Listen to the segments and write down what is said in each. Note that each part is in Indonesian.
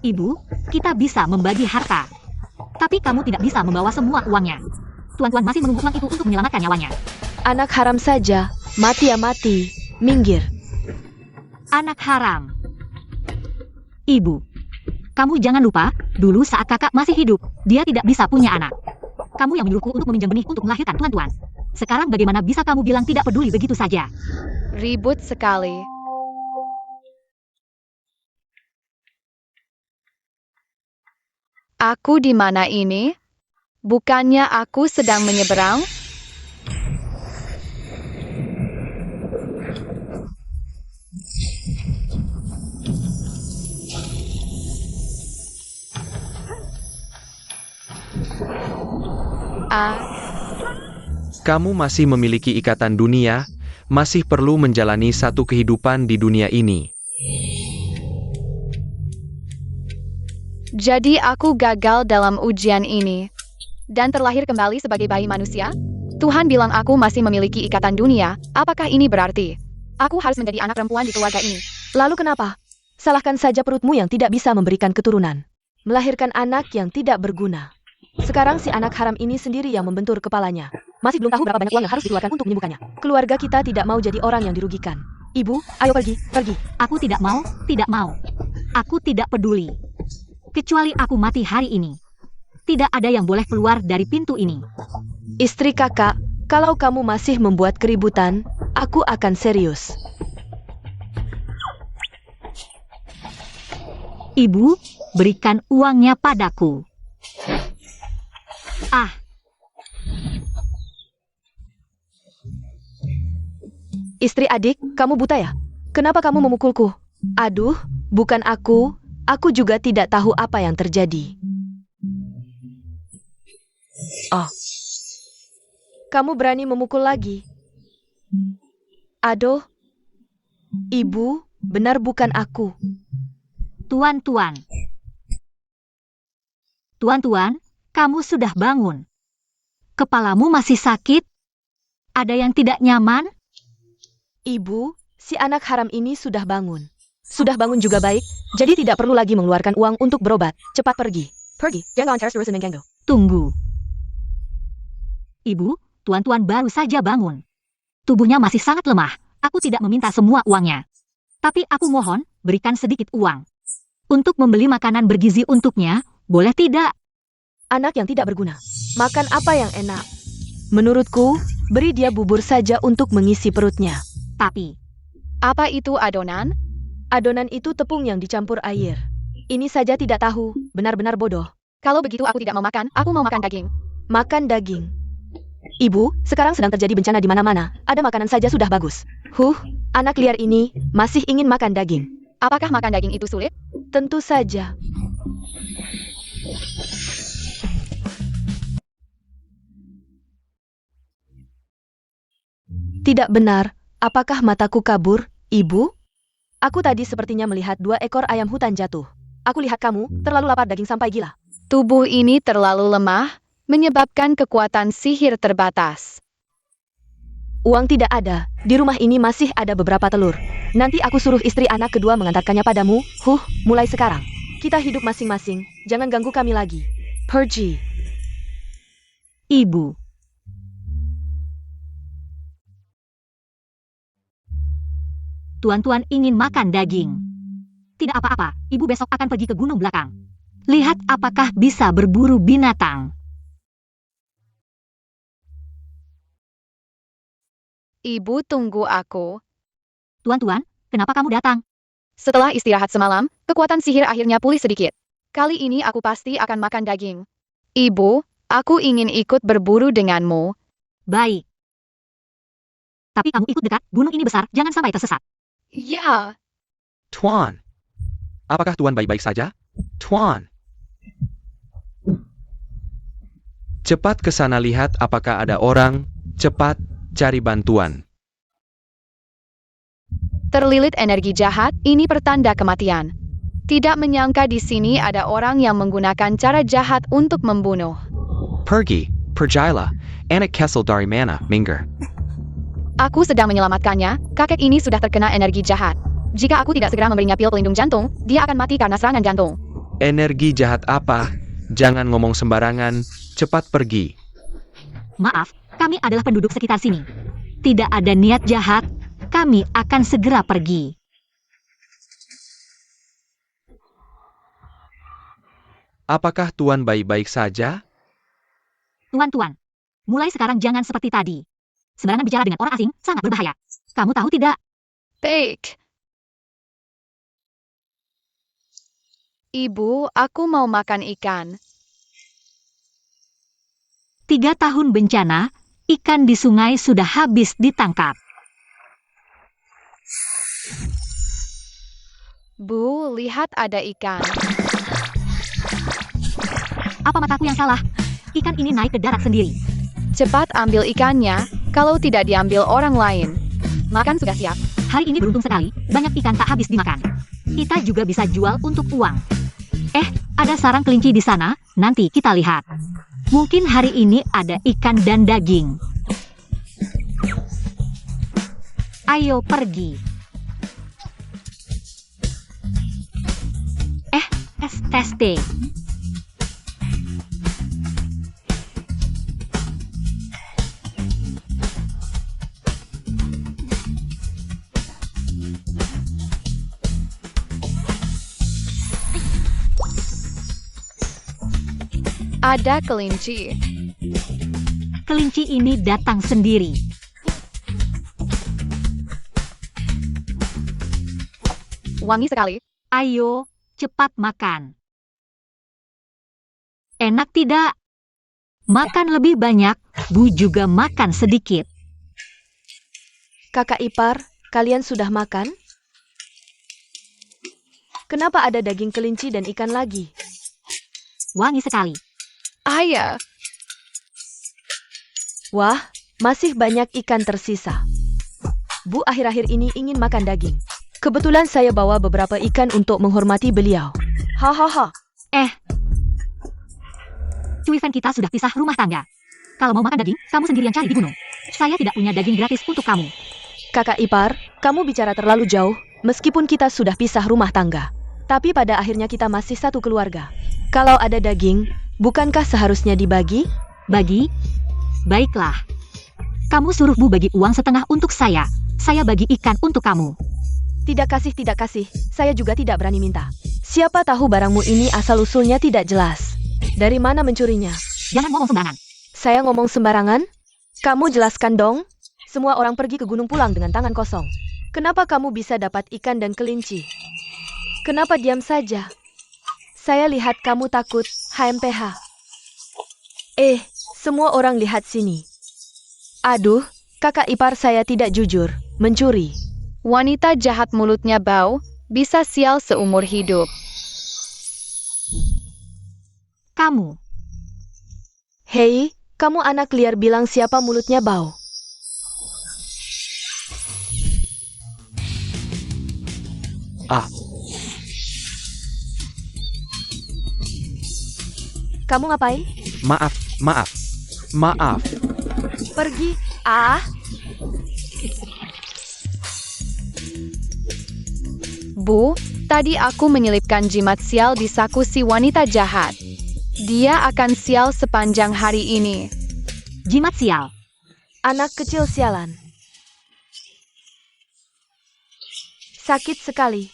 Ibu, kita bisa membagi harta. Tapi kamu tidak bisa membawa semua uangnya. Tuan-tuan masih menunggu uang itu untuk menyelamatkan nyawanya. Anak haram saja, mati ya mati, minggir. Anak haram. Ibu, kamu jangan lupa, dulu saat kakak masih hidup, dia tidak bisa punya anak. Kamu yang menyuruhku untuk meminjam benih untuk melahirkan tuan-tuan. Sekarang bagaimana bisa kamu bilang tidak peduli begitu saja? Ribut sekali. Aku di mana ini? Bukannya aku sedang menyeberang? Kamu masih memiliki ikatan dunia, masih perlu menjalani satu kehidupan di dunia ini. Jadi aku gagal dalam ujian ini. Dan terlahir kembali sebagai bayi manusia? Tuhan bilang aku masih memiliki ikatan dunia, apakah ini berarti aku harus menjadi anak perempuan di keluarga ini? Lalu kenapa? Salahkan saja perutmu yang tidak bisa memberikan keturunan. Melahirkan anak yang tidak berguna. Sekarang si anak haram ini sendiri yang membentur kepalanya. Masih belum tahu berapa banyak uang yang harus dikeluarkan untuk menyembuhkannya. Keluarga kita tidak mau jadi orang yang dirugikan. Ibu, ayo pergi, pergi. Aku tidak mau, tidak mau. Aku tidak peduli. Kecuali aku mati hari ini. Tidak ada yang boleh keluar dari pintu ini. Istri kakak, kalau kamu masih membuat keributan, aku akan serius. Ibu, berikan uangnya padaku. Ah. Istri adik, kamu buta ya? Kenapa kamu memukulku? Aduh, bukan aku. Aku juga tidak tahu apa yang terjadi. Oh. Kamu berani memukul lagi? Aduh. Ibu, benar bukan aku. Tuan-tuan. Tuan-tuan, kamu sudah bangun. Kepalamu masih sakit? Ada yang tidak nyaman? Ibu, si anak haram ini sudah bangun. Sudah bangun juga baik, jadi tidak perlu lagi mengeluarkan uang untuk berobat. Cepat pergi. Pergi, jangan terus-terusan mengganggu. Tunggu. Ibu, tuan-tuan baru saja bangun. Tubuhnya masih sangat lemah. Aku tidak meminta semua uangnya. Tapi aku mohon, berikan sedikit uang. Untuk membeli makanan bergizi untuknya, boleh tidak? Anak yang tidak berguna. Makan apa yang enak? Menurutku, beri dia bubur saja untuk mengisi perutnya. Tapi, apa itu adonan? Adonan itu tepung yang dicampur air. Ini saja tidak tahu, benar-benar bodoh. Kalau begitu aku tidak mau makan, aku mau makan daging. Makan daging. Ibu, sekarang sedang terjadi bencana di mana-mana. Ada makanan saja sudah bagus. Anak liar ini masih ingin makan daging. Apakah makan daging itu sulit? Tentu saja. Tidak benar. Apakah mataku kabur, Ibu? Aku tadi sepertinya melihat 2 ekor ayam hutan jatuh. Aku lihat kamu terlalu lapar daging sampai gila. Tubuh ini terlalu lemah, menyebabkan kekuatan sihir terbatas. Uang tidak ada. Di rumah ini masih ada beberapa telur. Nanti aku suruh istri anak kedua mengantarkannya padamu. Mulai sekarang. Kita hidup masing-masing. Jangan ganggu kami lagi. Pergi. Ibu. Tuan-tuan ingin makan daging. Tidak apa-apa, ibu besok akan pergi ke gunung belakang. Lihat apakah bisa berburu binatang. Ibu tunggu aku. Tuan-tuan, kenapa kamu datang? Setelah istirahat semalam, kekuatan sihir akhirnya pulih sedikit. Kali ini aku pasti akan makan daging. Ibu, aku ingin ikut berburu denganmu. Baik. Tapi kamu ikut dekat, gunung ini besar, jangan sampai tersesat. Ya. Tuan, apakah Tuan baik-baik saja? Tuan. Cepat ke sana lihat apakah ada orang, cepat cari bantuan. Terlilit energi jahat, ini pertanda kematian. Tidak menyangka di sini ada orang yang menggunakan cara jahat untuk membunuh. Pergi, pergilah, anak Kessel dari mana, minggir. Aku sedang menyelamatkannya, kakek ini sudah terkena energi jahat. Jika aku tidak segera memberinya pil pelindung jantung, dia akan mati karena serangan jantung. Energi jahat apa? Jangan ngomong sembarangan, cepat pergi. Maaf, kami adalah penduduk sekitar sini. Tidak ada niat jahat, kami akan segera pergi. Apakah Tuan baik-baik saja? Tuan-tuan, mulai sekarang jangan seperti tadi. Sembarangan bicara dengan orang asing sangat berbahaya. Kamu tahu tidak? Baik. Ibu, aku mau makan ikan. 3 tahun bencana, ikan di sungai sudah habis ditangkap. Bu, lihat ada ikan. Apa mataku yang salah? Ikan ini naik ke darat sendiri. Cepat ambil ikannya, kalau tidak diambil orang lain. Makan sudah siap. Hari ini beruntung sekali, banyak ikan tak habis dimakan. Kita juga bisa jual untuk uang. Ada sarang kelinci di sana, nanti kita lihat. Mungkin hari ini ada ikan dan daging. Ayo pergi. STST. Ada kelinci. Kelinci ini datang sendiri. Wangi sekali. Ayo, cepat makan. Enak tidak? Makan lebih banyak, Bu juga makan sedikit. Kakak ipar, kalian sudah makan? Kenapa ada daging kelinci dan ikan lagi? Wangi sekali. Ayah, Wah, masih banyak ikan tersisa. Bu akhir-akhir ini ingin makan daging. Kebetulan saya bawa beberapa ikan untuk menghormati beliau. Hahaha. Cuivan kita sudah pisah rumah tangga. Kalau mau makan daging, kamu sendiri yang cari di gunung. Saya tidak punya daging gratis untuk kamu. Kakak ipar, kamu bicara terlalu jauh, meskipun kita sudah pisah rumah tangga. Tapi pada akhirnya kita masih satu keluarga. Kalau ada daging, bukankah seharusnya dibagi? Bagi? Baiklah. Kamu suruh Bu bagi uang setengah untuk saya. Saya bagi ikan untuk kamu. Tidak kasih. Saya juga tidak berani minta. Siapa tahu barangmu ini asal-usulnya tidak jelas. Dari mana mencurinya? Jangan ngomong sembarangan. Saya ngomong sembarangan? Kamu jelaskan dong. Semua orang pergi ke gunung pulang dengan tangan kosong. Kenapa kamu bisa dapat ikan dan kelinci? Kenapa diam saja? Saya lihat kamu takut, HMPH. Semua orang lihat sini. Aduh, kakak ipar saya tidak jujur, mencuri. wanita jahat mulutnya bau, bisa sial seumur hidup. Kamu. Hei, kamu anak liar bilang siapa mulutnya bau. Kamu ngapain? Maaf. Pergi. Bu, tadi aku menyelipkan jimat sial di saku si wanita jahat. Dia akan sial sepanjang hari ini. Jimat sial. Anak kecil sialan. Sakit sekali.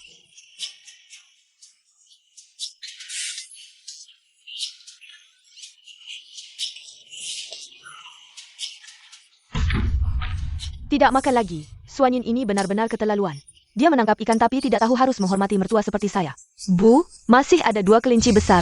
Tidak makan lagi. Suanyin ini benar-benar keterlaluan. Dia menangkap ikan tapi tidak tahu harus menghormati mertua seperti saya. Bu, masih ada 2 kelinci besar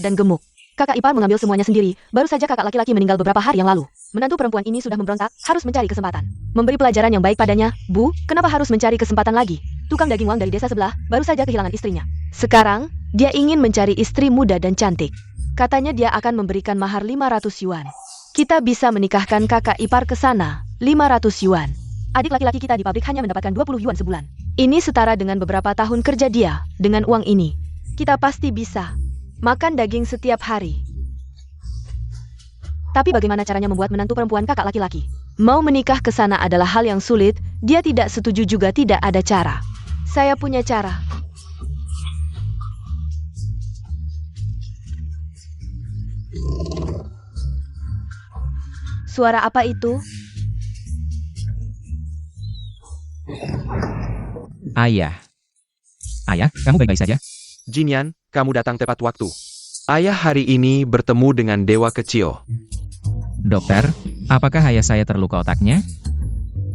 dan gemuk. Kakak ipar mengambil semuanya sendiri. Baru saja kakak laki-laki meninggal beberapa hari yang lalu. Menantu perempuan ini sudah memberontak, harus mencari kesempatan. Memberi pelajaran yang baik padanya. Bu, kenapa harus mencari kesempatan lagi? Tukang daging Wang dari desa sebelah baru saja kehilangan istrinya. Sekarang, dia ingin mencari istri muda dan cantik. Katanya dia akan memberikan mahar 500 yuan. Kita bisa menikahkan kakak ipar ke sana. 500 yuan. Adik laki-laki kita di pabrik hanya mendapatkan 20 yuan sebulan. Ini setara dengan beberapa tahun kerja dia. Dengan uang ini, kita pasti bisa makan daging setiap hari. Tapi bagaimana caranya membuat menantu perempuan kakak laki-laki? Mau menikah ke sana adalah hal yang sulit. Dia tidak setuju juga tidak ada cara. Saya punya cara. Suara apa itu? Ayah. Ayah, kamu baik-baik saja? Jinyan, kamu datang tepat waktu. Ayah hari ini bertemu dengan dewa kecil. Dokter, apakah ayah saya terluka otaknya?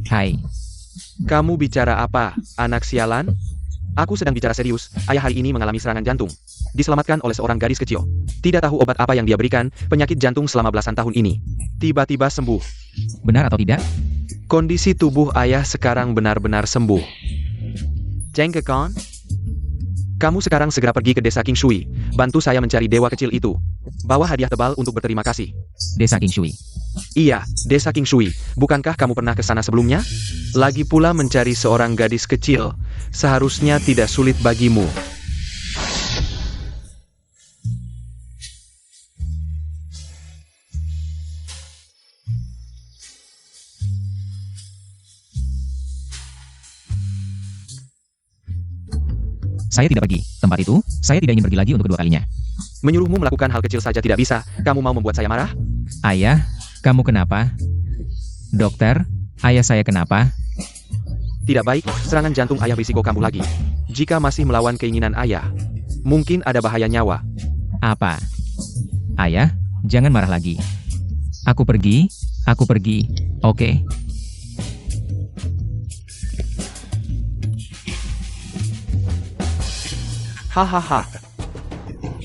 Hai. Kamu bicara apa, anak sialan? Aku sedang bicara serius. Ayah hari ini mengalami serangan jantung. Diselamatkan oleh seorang gadis kecil. Tidak tahu obat apa yang dia berikan, penyakit jantung selama belasan tahun ini. Tiba-tiba sembuh. Benar atau tidak? Kondisi tubuh ayah sekarang benar-benar sembuh. Jengkekon? Kamu sekarang segera pergi ke desa King Shui. Bantu saya mencari dewa kecil itu. Bawa hadiah tebal untuk berterima kasih. Desa King Shui. Iya, desa King Shui. Bukankah kamu pernah ke sana sebelumnya? Lagi pula mencari seorang gadis kecil. Seharusnya tidak sulit bagimu. Saya tidak pergi. Tempat itu, saya tidak ingin pergi lagi untuk kedua kalinya. Menyuruhmu melakukan hal kecil saja tidak bisa. Kamu mau membuat saya marah? Ayah, kamu kenapa? Dokter, ayah saya kenapa? Tidak baik, serangan jantung ayah berisiko kambuh lagi. Jika masih melawan keinginan ayah, mungkin ada bahaya nyawa. Apa? Ayah, jangan marah lagi. Aku pergi, oke? Hahaha.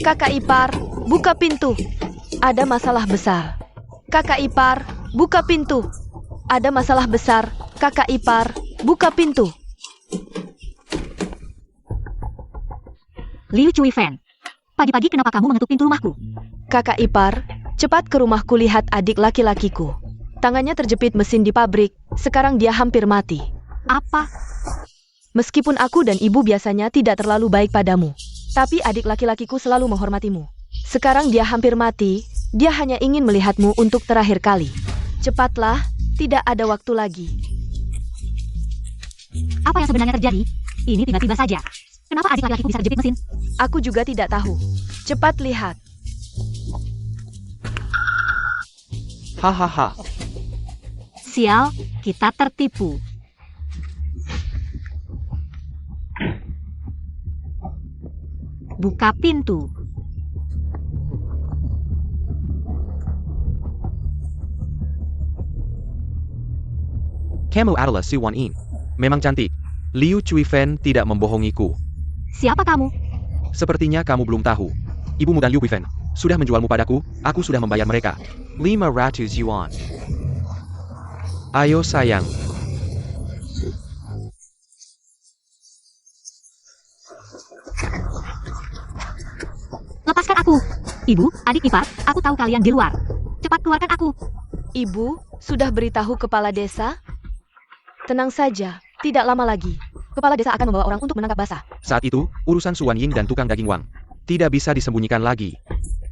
Kakak ipar, buka pintu. Ada masalah besar. Kakak ipar, buka pintu. Ada masalah besar. Kakak ipar, buka pintu. Liu Cui Fan. Pagi-pagi kenapa kamu mengetuk pintu rumahku? Kakak ipar, cepat ke rumahku lihat adik laki-lakiku. Tangannya terjepit mesin di pabrik. Sekarang dia hampir mati. Apa? Meskipun aku dan ibu biasanya tidak terlalu baik padamu, tapi adik laki-lakiku selalu menghormatimu. Sekarang dia hampir mati, dia hanya ingin melihatmu untuk terakhir kali. Cepatlah, tidak ada waktu lagi. Apa yang sebenarnya terjadi? Ini tiba-tiba saja. Kenapa adik laki-lakiku bisa terjepit mesin? Aku juga tidak tahu. Cepat lihat. Hahaha. Sial, kita tertipu. Buka pintu. Kamu adalah Su Wan Yin. Memang cantik. Liu Cui Fan tidak membohongiku. Siapa kamu? Sepertinya kamu belum tahu. Ibumu dan Liu Cui Fan sudah menjualmu padaku, aku sudah membayar mereka. 500 yuan. Ayo sayang. Lepaskan aku. Ibu, adik ipar, aku tahu kalian di luar. Cepat keluarkan aku. Ibu, sudah beritahu kepala desa? Tenang saja, tidak lama lagi. Kepala desa akan membawa orang untuk menangkap basah. Saat itu, urusan Su Wan Ying dan tukang daging Wang tidak bisa disembunyikan lagi.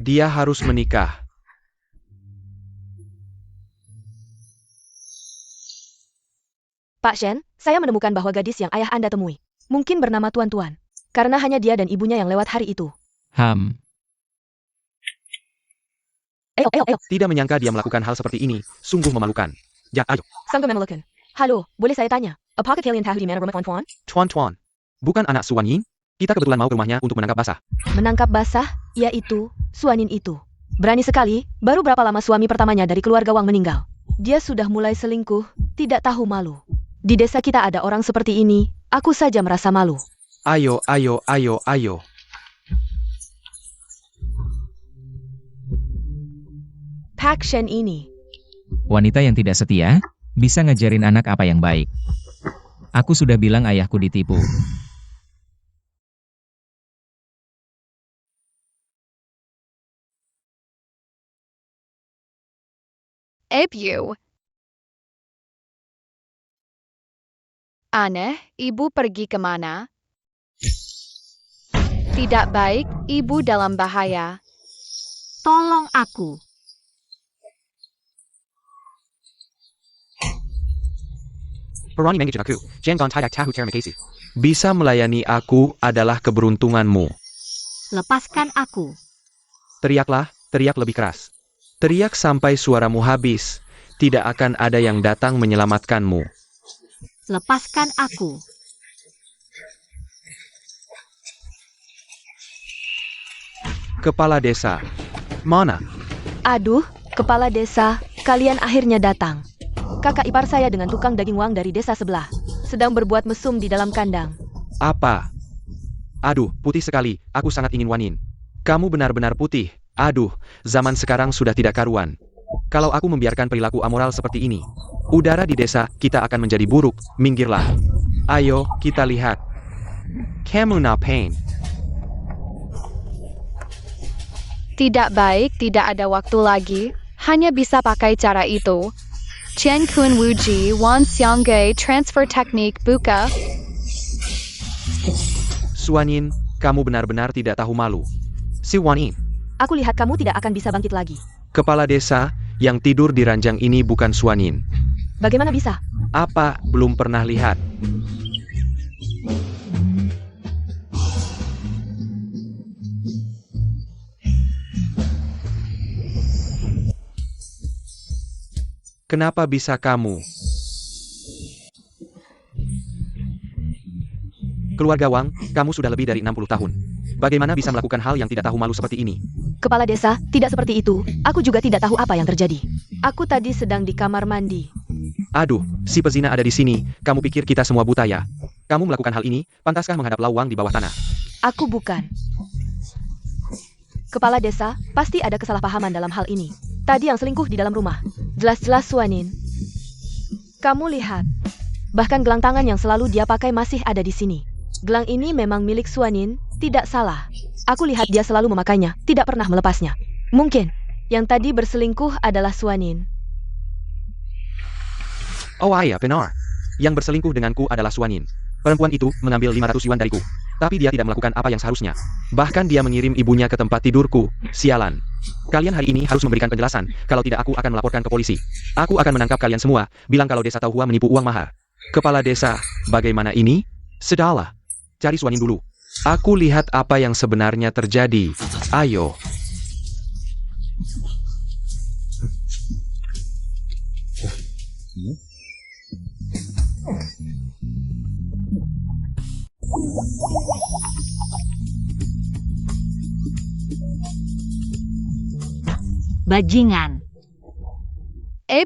Dia harus menikah. Pak Shen, saya menemukan bahwa gadis yang ayah Anda temui mungkin bernama Tuan-Tuan. Karena hanya dia dan ibunya yang lewat hari itu. Tidak menyangka dia melakukan hal seperti ini. Sungguh memalukan. Ya, ayo. Sanggup memalukan. Halo, boleh saya tanya? Apakah kalian tahu di mana rumah Tuan-Tuan? Tuan-tuan. Bukan anak Su Wan Ying? Kita kebetulan mau ke rumahnya untuk menangkap basah. Menangkap basah, yaitu Suanin itu. Berani sekali, baru berapa lama suami pertamanya dari keluarga Wang meninggal. Dia sudah mulai selingkuh, tidak tahu malu. Di desa kita ada orang seperti ini, aku saja merasa malu. Ayo, ayo, ayo, ayo. Pak Shen ini. Wanita yang tidak setia, bisa ngajarin anak apa yang baik. Aku sudah bilang ayahku ditipu. You. Aneh, ibu pergi kemana? Tidak baik, ibu dalam bahaya. Tolong aku. Bisa melayani aku adalah keberuntunganmu. Lepaskan aku. Teriaklah, teriak lebih keras. Teriak sampai suaramu habis. tidak akan ada yang datang menyelamatkanmu. Lepaskan aku. Kepala desa. Mana? Aduh, kepala desa, kalian akhirnya datang. Kakak ipar saya dengan tukang daging wang dari desa sebelah sedang berbuat mesum di dalam kandang. Apa? Aduh, putih sekali. Aku sangat ingin wanin. Kamu benar-benar putih. Aduh, zaman sekarang sudah tidak karuan. Kalau aku membiarkan perilaku amoral seperti ini, udara di desa kita akan menjadi buruk. Minggirlah. Ayo, kita lihat. Kamu ngapain? Tidak baik, tidak ada waktu lagi. Hanya bisa pakai cara itu. Chen Kun Wuji, Wan Xiangge, transfer teknik, buka. Suanin, kamu benar-benar tidak tahu malu. Si Wanin, Aku lihat kamu tidak akan bisa bangkit lagi. kepala desa, yang tidur di ranjang ini bukan Suanin. Bagaimana bisa? Apa, belum pernah lihat? Kenapa bisa kamu? Keluarga Wang, kamu sudah lebih dari 60 tahun. Bagaimana bisa melakukan hal yang tidak tahu malu seperti ini? Kepala desa, tidak seperti itu. Aku juga tidak tahu apa yang terjadi. Aku tadi sedang di kamar mandi. Aduh, si pezina ada di sini. Kamu pikir kita semua buta ya? Kamu melakukan hal ini, pantaskah menghadap lawang di bawah tanah? Aku bukan. Kepala desa, pasti ada kesalahpahaman dalam hal ini. Tadi yang selingkuh di dalam rumah. Jelas-jelas Suanin. Kamu lihat. Bahkan gelang tangan yang selalu dia pakai masih ada di sini. Gelang ini memang milik Suanin, tidak salah. Aku lihat dia selalu memakainya, tidak pernah melepasnya. Mungkin, yang tadi berselingkuh adalah Suanin. Oh iya, benar. Yang berselingkuh denganku adalah Suanin. Perempuan itu mengambil 500 yuan dariku. Tapi dia tidak melakukan apa yang seharusnya. Bahkan dia mengirim ibunya ke tempat tidurku. Sialan. Kalian hari ini harus memberikan penjelasan. Kalau tidak aku akan melaporkan ke polisi. Aku akan menangkap kalian semua. Bilang kalau desa Tauhua menipu uang mahar. Kepala desa, bagaimana ini? Sudahlah. Cari Suanin dulu. Aku lihat apa yang sebenarnya terjadi. Ayo. Bajingan.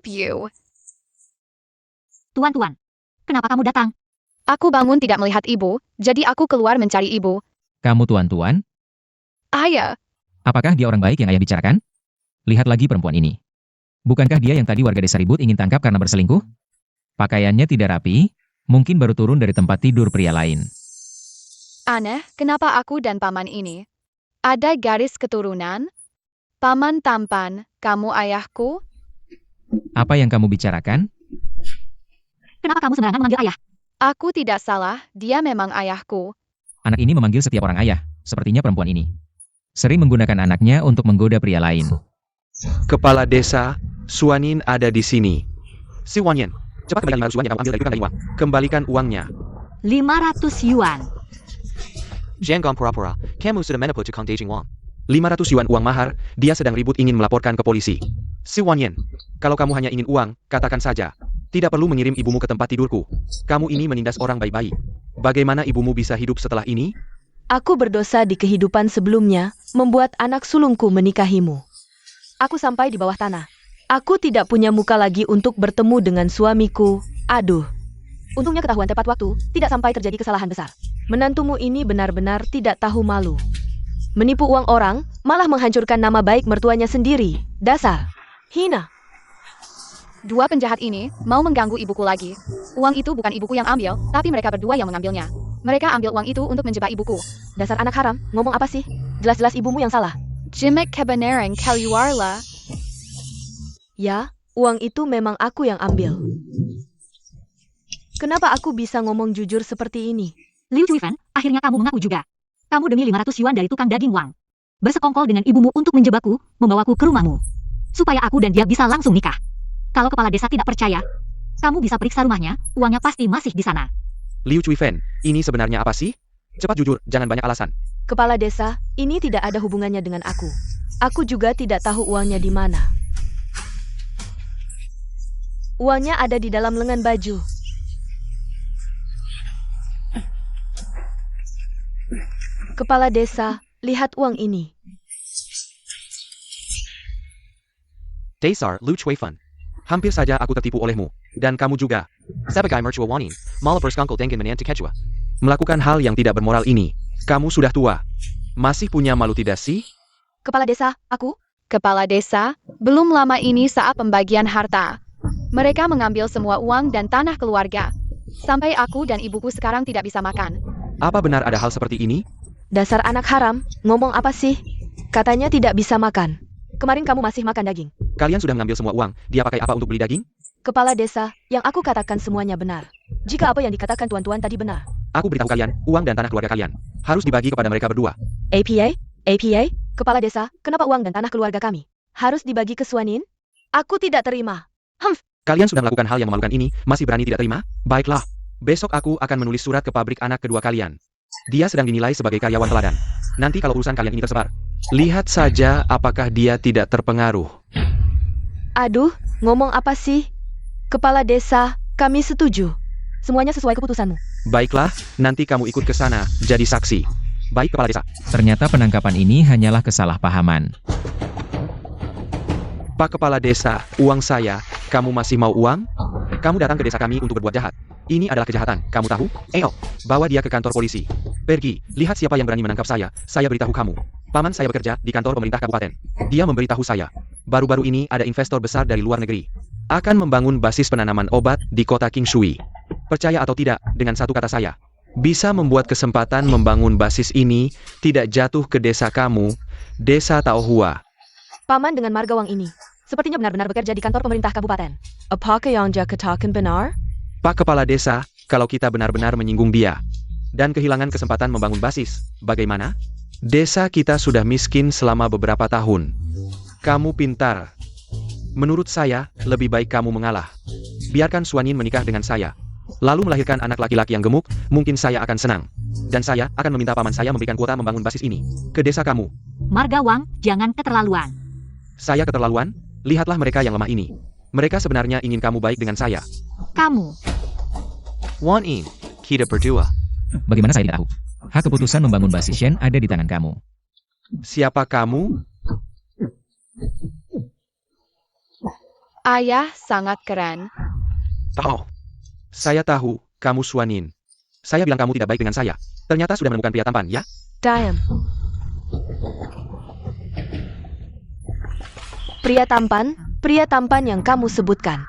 You. Tuan-tuan, kenapa kamu datang? Aku bangun tidak melihat ibu, jadi aku keluar mencari ibu. Kamu tuan-tuan, Ayah, apakah dia orang baik yang ayah bicarakan? Lihat lagi perempuan ini. Bukankah dia yang tadi warga desa ribut ingin tangkap karena berselingkuh? Pakaiannya tidak rapi, mungkin baru turun dari tempat tidur pria lain. aneh, kenapa aku dan paman ini? Ada garis keturunan? Paman tampan, kamu ayahku? Apa yang kamu bicarakan? Kenapa kamu sembarangan memanggil ayah? Aku tidak salah, dia memang ayahku. Anak ini memanggil setiap orang ayah, sepertinya perempuan ini. Sering menggunakan anaknya untuk menggoda pria lain. Kepala desa, Suanin ada di sini. Si Wanyan, cepat kembalikan 500 yuan yang kamu ambil dari tukang daging wang. Kembalikan uangnya. 500 yuan. Jangan pura-pura, kamu sudah menipu tukang daging wang. 500 yuan uang mahar, dia sedang ribut ingin melaporkan ke polisi. Si Wanyan, kalau kamu hanya ingin uang, katakan saja. Tidak perlu mengirim ibumu ke tempat tidurku. Kamu ini menindas orang baik-baik. Bagaimana ibumu bisa hidup setelah ini? Aku berdosa di kehidupan sebelumnya, membuat anak sulungku menikahimu. Aku sampai di bawah tanah. Aku tidak punya muka lagi untuk bertemu dengan suamiku. Aduh. Untungnya ketahuan tepat waktu, tidak sampai terjadi kesalahan besar. Menantumu ini benar-benar tidak tahu malu. Menipu uang orang, malah menghancurkan nama baik mertuanya sendiri. Dasar. Hina. Dua penjahat ini mau mengganggu ibuku lagi. Uang itu bukan ibuku yang ambil, tapi mereka berdua yang mengambilnya. Mereka ambil uang itu untuk menjebak ibuku. Dasar anak haram, ngomong apa sih? Jelas-jelas ibumu yang salah. Jimek kebenaran keluarlah. Ya, uang itu memang aku yang ambil. Kenapa aku bisa ngomong jujur seperti ini? Liu Chuifan, akhirnya kamu mengaku juga. Kamu demi 500 yuan dari tukang daging wang. Bersekongkol dengan ibumu untuk menjebakku, membawaku ke rumahmu. Supaya aku dan dia bisa langsung nikah. Kalau kepala desa tidak percaya, kamu bisa periksa rumahnya, uangnya pasti masih di sana. Liu Chuifan, ini sebenarnya apa sih? Cepat jujur, jangan banyak alasan. Kepala desa, ini tidak ada hubungannya dengan aku. Aku juga tidak tahu uangnya di mana. Uangnya ada di dalam lengan baju. Kepala desa, lihat uang ini. Dasar, Lu Cui Fun. Hampir saja aku tertipu olehmu. Dan kamu juga. Sebagai mercua wanin, malah bersekongkol dengan menanti kecua. Melakukan hal yang tidak bermoral ini. Kamu sudah tua. Masih punya malu tidak sih? Kepala desa, aku? Kepala desa, belum lama ini saat pembagian harta. Mereka mengambil semua uang dan tanah keluarga. Sampai aku dan ibuku sekarang tidak bisa makan. Apa benar ada hal seperti ini? Dasar anak haram, ngomong apa sih? Katanya tidak bisa makan. Kemarin kamu masih makan daging. Kalian sudah mengambil semua uang. Dia pakai apa untuk beli daging? Kepala desa, yang aku katakan semuanya benar. Jika apa yang dikatakan tuan-tuan tadi benar. Aku beritahu kalian, uang dan tanah keluarga kalian harus dibagi kepada mereka berdua. APA? APA? Kepala desa, kenapa uang dan tanah keluarga kami harus dibagi ke Suanin? Aku tidak terima. Kalian sudah melakukan hal yang memalukan ini, masih berani tidak terima? Baiklah. Besok aku akan menulis surat ke pabrik anak kedua kalian. Dia sedang dinilai sebagai karyawan teladan. Nanti kalau urusan kalian ini tersebar, lihat saja apakah dia tidak terpengaruh. Aduh, ngomong apa sih? Kepala desa, kami setuju. Semuanya sesuai keputusanmu. Baiklah, nanti kamu ikut ke sana, jadi saksi. Baik, Kepala Desa. Ternyata penangkapan ini hanyalah kesalahpahaman. Pak Kepala Desa, uang saya. Kamu masih mau uang? Kamu datang ke desa kami untuk berbuat jahat. Ini adalah kejahatan, kamu tahu? Bawa dia ke kantor polisi. Pergi, lihat siapa yang berani menangkap saya beritahu kamu. Paman saya bekerja di kantor pemerintah kabupaten. Dia memberitahu saya. Baru-baru ini ada investor besar dari luar negeri. Akan membangun basis penanaman obat di kota Qingshui. Percaya atau tidak, dengan satu kata saya. Bisa membuat kesempatan membangun basis ini tidak jatuh ke desa kamu, desa Taohua. Paman dengan marga uang ini, sepertinya benar-benar bekerja di kantor pemerintah kabupaten. Apakah yang dia katakan benar? Pak Kepala Desa, kalau kita benar-benar menyinggung dia dan kehilangan kesempatan membangun basis, bagaimana? Desa kita sudah miskin selama beberapa tahun. Kamu pintar. Menurut saya, lebih baik kamu mengalah. Biarkan Suanin menikah dengan saya. Lalu melahirkan anak laki-laki yang gemuk, mungkin saya akan senang. Dan saya akan meminta paman saya memberikan kuota membangun basis ini ke desa kamu. Marga Wang, jangan keterlaluan. Saya keterlaluan? Lihatlah mereka yang lemah ini. Mereka sebenarnya ingin kamu baik dengan saya. Kamu. Wanin, kita berdua. Bagaimana saya tidak tahu? Hak keputusan membangun basis Shen ada di tangan kamu. Siapa kamu? Ayah sangat keren. Saya tahu, kamu Suanin. Saya bilang kamu tidak baik dengan saya. Ternyata sudah menemukan pria tampan, ya? Diam. Pria tampan yang kamu sebutkan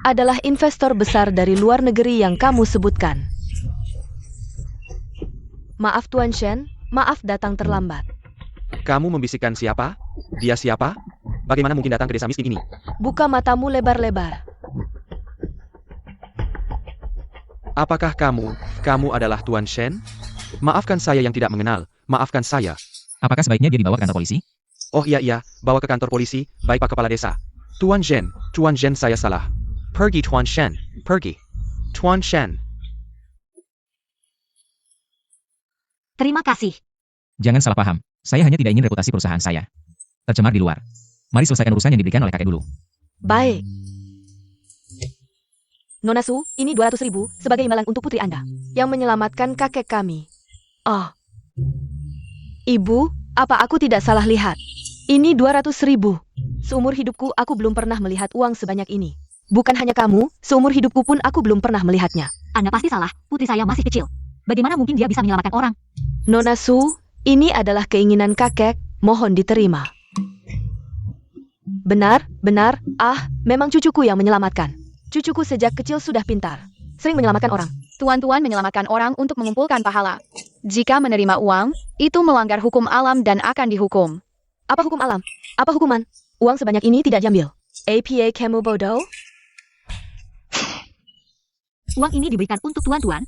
adalah investor besar dari luar negeri yang kamu sebutkan. Maaf Tuan Shen, maaf datang terlambat. Kamu membisikkan siapa? Dia siapa? Bagaimana mungkin datang ke desa miskin ini? Buka matamu lebar-lebar. Apakah kamu adalah Tuan Shen? Maafkan saya yang tidak mengenal, maafkan saya. Apakah sebaiknya dia dibawa ke kantor polisi? Oh iya, bawa ke kantor polisi, baik Pak Kepala Desa. Tuan Shen saya salah. Pergi Tuan Shen, pergi. Tuan Shen. Terima kasih. Jangan salah paham. Saya hanya tidak ingin reputasi perusahaan saya tercemar di luar. Mari selesaikan urusan yang diberikan oleh kakek dulu. Baik. Nona Su, ini 200.000 sebagai imbalan untuk putri Anda yang menyelamatkan kakek kami. Oh. Ibu, apa aku tidak salah lihat? Ini 200.000. Seumur hidupku aku belum pernah melihat uang sebanyak ini. Bukan hanya kamu, seumur hidupku pun aku belum pernah melihatnya. Anda pasti salah, putri saya masih kecil. Bagaimana mungkin dia bisa menyelamatkan orang? Nona Su, ini adalah keinginan kakek, mohon diterima. Benar, memang cucuku yang menyelamatkan. Cucuku sejak kecil sudah pintar, sering menyelamatkan orang. Tuan-tuan menyelamatkan orang untuk mengumpulkan pahala. Jika menerima uang, itu melanggar hukum alam dan akan dihukum. Apa hukum alam? Apa hukuman? Uang sebanyak ini tidak diambil. APA kamu bodoh? Uang ini diberikan untuk tuan-tuan.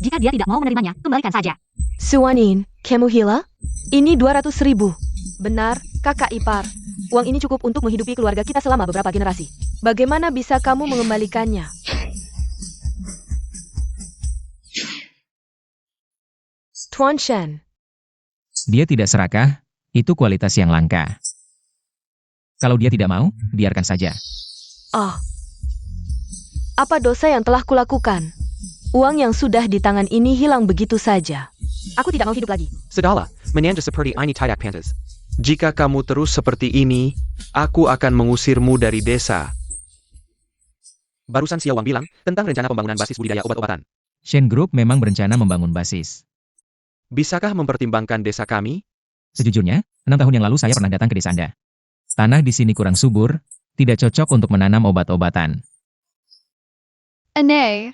Jika dia tidak mau menerimanya, kembalikan saja. Suanin, kamu gila? Ini 200.000. Benar, kakak ipar. Uang ini cukup untuk menghidupi keluarga kita selama beberapa generasi. Bagaimana bisa kamu mengembalikannya? Tuan Shen. Dia tidak serakah, itu kualitas yang langka. Kalau dia tidak mau, biarkan saja. Oh. Apa dosa yang telah kulakukan? Uang yang sudah di tangan ini hilang begitu saja. Aku tidak mau hidup lagi. Sudahlah, menyanyi seperti ini tidak pantas. Jika kamu terus seperti ini, aku akan mengusirmu dari desa. Barusan Xiao Wang bilang tentang rencana pembangunan basis budidaya obat-obatan. Shen Group memang berencana membangun basis. Bisakah mempertimbangkan desa kami? Sejujurnya, 6 tahun yang lalu saya pernah datang ke desa Anda. Tanah di sini kurang subur, tidak cocok untuk menanam obat-obatan. Aneh.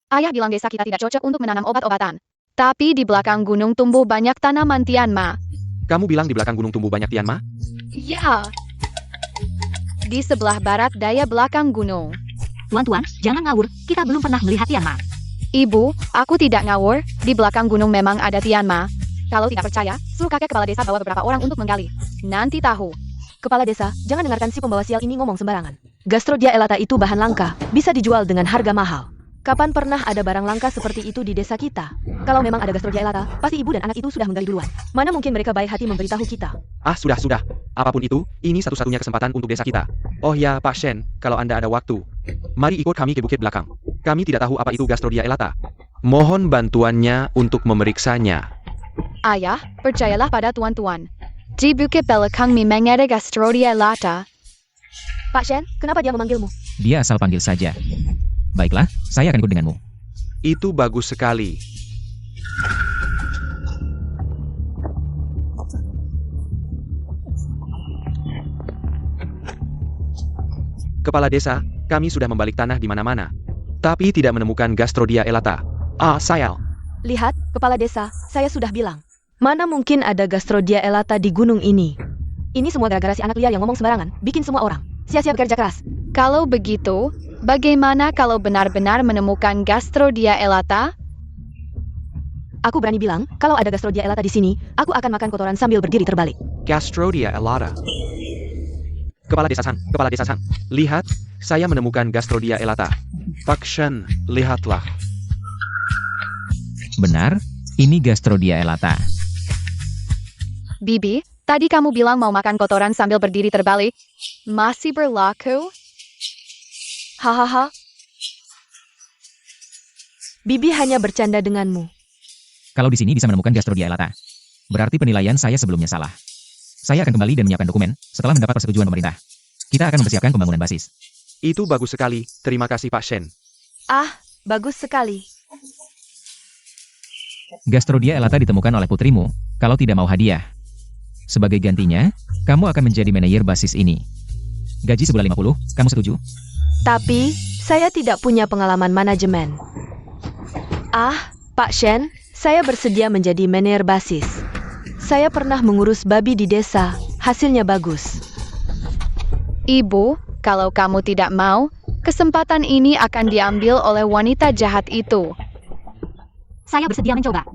Ayah bilang desa kita tidak cocok untuk menanam obat-obatan. Tapi di belakang gunung tumbuh banyak tanaman Tianma. Kamu bilang di belakang gunung tumbuh banyak Tianma? Ya. Di sebelah barat daya belakang gunung. Tuan-tuan, jangan ngawur. Kita belum pernah melihat Tianma. Ibu, aku tidak ngawur. Di belakang gunung memang ada Tianma. Kalau tidak percaya, suruh kakek kepala desa bawa beberapa orang untuk menggali. Nanti tahu. Kepala desa, jangan dengarkan si pembawa sial ini ngomong sembarangan. Gastrodia elata itu bahan langka, bisa dijual dengan harga mahal. Kapan pernah ada barang langka seperti itu di desa kita? Kalau memang ada gastrodia elata, pasti ibu dan anak itu sudah menggali duluan. Mana mungkin mereka baik hati memberitahu kita? Ah, sudah. Apapun itu, ini satu-satunya kesempatan untuk desa kita. Oh ya, Pak Shen, kalau Anda ada waktu, mari ikut kami ke bukit belakang. Kami tidak tahu apa itu gastrodia elata. Mohon bantuannya untuk memeriksanya. Ayah, percayalah pada tuan-tuan. Di bukit belakang memang ada gastrodia elata. Pak Shen, kenapa dia memanggilmu? Dia asal panggil saja. Baiklah, saya akan ikut denganmu. Itu bagus sekali. Kepala desa, kami sudah membalik tanah di mana-mana, tapi tidak menemukan gastrodia elata. Ah, sayang. Lihat, kepala desa, saya sudah bilang. Mana mungkin ada gastrodia elata di gunung ini? Ini semua gara-gara si anak liar yang ngomong sembarangan, bikin semua orang sia-sia bekerja keras. Kalau begitu, bagaimana kalau benar-benar menemukan gastrodia elata? Aku berani bilang, kalau ada gastrodia elata di sini, aku akan makan kotoran sambil berdiri terbalik. Gastrodia elata. Kepala desa Sang, lihat, saya menemukan gastrodia elata. Pak Shen, lihatlah. Benar, ini gastrodia elata. Bibi, tadi kamu bilang mau makan kotoran sambil berdiri terbalik. Masih berlaku? Hahaha. Bibi hanya bercanda denganmu. Kalau di sini bisa menemukan gastrodia elata, berarti penilaian saya sebelumnya salah. Saya akan kembali dan menyiapkan dokumen setelah mendapat persetujuan pemerintah. Kita akan mempersiapkan pembangunan basis. Itu bagus sekali, terima kasih Pak Shen. Ah, bagus sekali. Gastrodia elata ditemukan oleh putrimu, kalau tidak mau hadiah. Sebagai gantinya, kamu akan menjadi manajer basis ini. Gaji sebulan 50, kamu setuju? Tapi, saya tidak punya pengalaman manajemen. Ah, Pak Shen, saya bersedia menjadi manajer basis. Saya pernah mengurus babi di desa, hasilnya bagus. Ibu, kalau kamu tidak mau, kesempatan ini akan diambil oleh wanita jahat itu. Saya bersedia mencoba.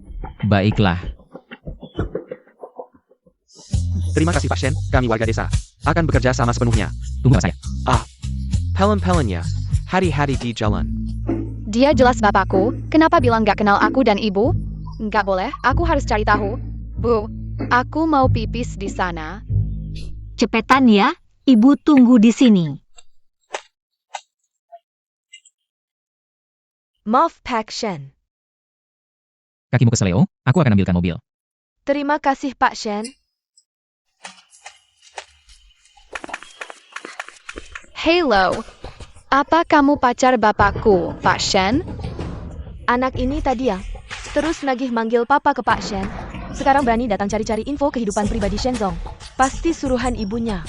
Baiklah. Terima kasih Pak Shen, kami warga desa. Akan bekerja sama sepenuhnya. Tunggu saya. Pelen-pelennya, hari-hari di jalan. Dia jelas bapakku, kenapa bilang gak kenal aku dan ibu? Nggak boleh, aku harus cari tahu. Bu, aku mau pipis di sana. Cepetan ya, ibu tunggu di sini. Maaf Pak Shen. Kakimu ke Seleo, aku akan ambilkan mobil. Terima kasih Pak Shen. Hello, apa kamu pacar bapakku, Pak Shen? Anak ini tadi ya, terus nagih manggil papa ke Pak Shen. Sekarang berani datang cari-cari info kehidupan pribadi Shenzong. Pasti suruhan ibunya.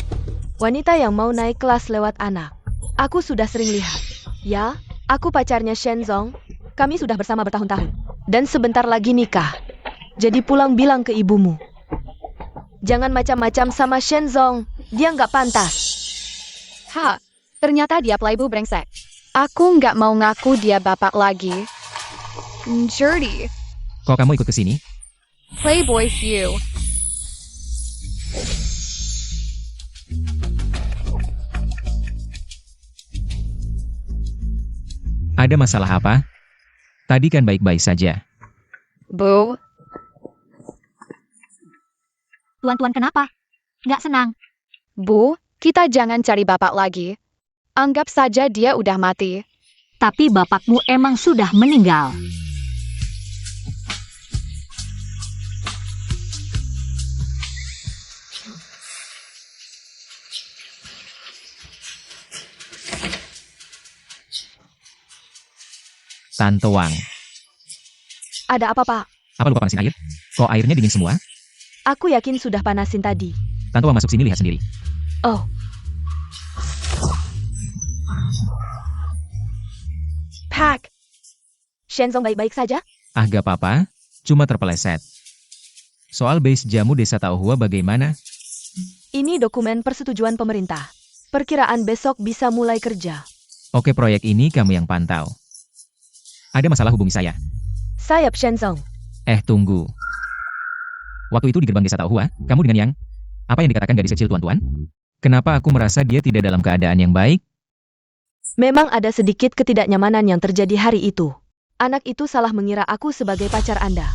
Wanita yang mau naik kelas lewat anak. Aku sudah sering lihat. Ya, aku pacarnya Shenzong. Kami sudah bersama bertahun-tahun. Dan sebentar lagi nikah. Jadi pulang bilang ke ibumu. Jangan macam-macam sama Shenzong. Dia nggak pantas. Ha, ternyata dia playboy brengsek. Aku nggak mau ngaku dia bapak lagi. Dirty. Kok kamu ikut ke sini? Playboy Hugh. Ada masalah apa? Tadi kan baik-baik saja. Bu, Tuan-tuan kenapa? Nggak senang. Bu, kita jangan cari bapak lagi. Anggap saja dia udah mati. Tapi bapakmu emang sudah meninggal. Tante Wang, Ada apa, Pak? apa lupa panasin air? Kok airnya dingin semua? Aku yakin sudah panasin tadi. Tante Wang masuk sini lihat sendiri. Oh. Pak. Shenzong baik-baik saja? Ah gak apa-apa, cuma terpeleset. Soal base jamu desa Taohua bagaimana? Ini dokumen persetujuan pemerintah. Perkiraan besok bisa mulai kerja. Oke, proyek ini kamu yang pantau. Ada masalah hubungi saya. Sayap Shenzong. Tunggu. Waktu itu di gerbang desa Taohua, kamu dengan yang... Apa yang dikatakan gadis kecil tuan-tuan? Kenapa aku merasa dia tidak dalam keadaan yang baik? Memang ada sedikit ketidaknyamanan yang terjadi hari itu. Anak itu salah mengira aku sebagai pacar Anda.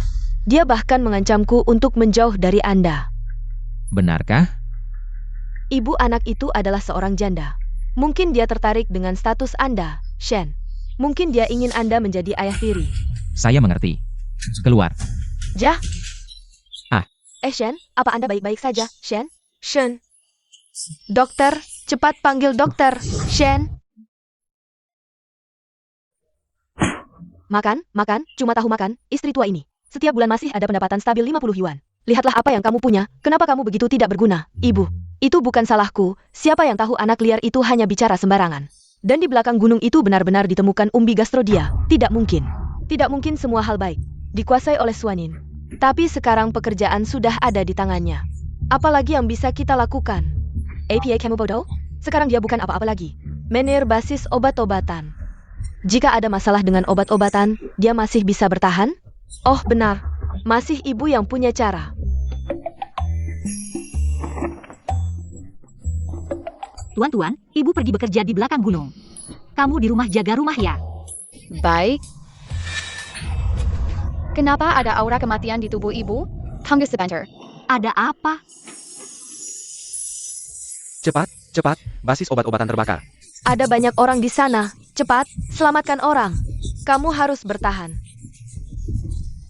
Dia bahkan mengancamku untuk menjauh dari Anda. Benarkah? Ibu anak itu adalah seorang janda. Mungkin dia tertarik dengan status Anda, Shen. Mungkin dia ingin Anda menjadi ayah tiri. Saya mengerti. Keluar. Jah? Ah. Shen, apa Anda baik-baik saja, Shen? Shen. Dokter, cepat panggil dokter, Shen. Makan, cuma tahu makan, istri tua ini. Setiap bulan masih ada pendapatan stabil 50 yuan. Lihatlah apa yang kamu punya, kenapa kamu begitu tidak berguna, Ibu? Itu bukan salahku, siapa yang tahu anak liar itu hanya bicara sembarangan. Dan di belakang gunung itu benar-benar ditemukan umbi gastrodia. Tidak mungkin. Tidak mungkin semua hal baik dikuasai oleh Suanin. Tapi sekarang pekerjaan sudah ada di tangannya. Apalagi yang bisa kita lakukan? APA kamu bodoh? Sekarang dia bukan apa-apa lagi. Menir basis obat-obatan. Jika ada masalah dengan obat-obatan, dia masih bisa bertahan? Oh benar, masih ibu yang punya cara. Tuan-tuan, ibu pergi bekerja di belakang gunung. Kamu di rumah jaga rumah ya? Baik. Kenapa ada aura kematian di tubuh ibu? Tunggu sebentar. Ada apa? Cepat, basis obat-obatan terbakar. Ada banyak orang di sana. Cepat, selamatkan orang. Kamu harus bertahan.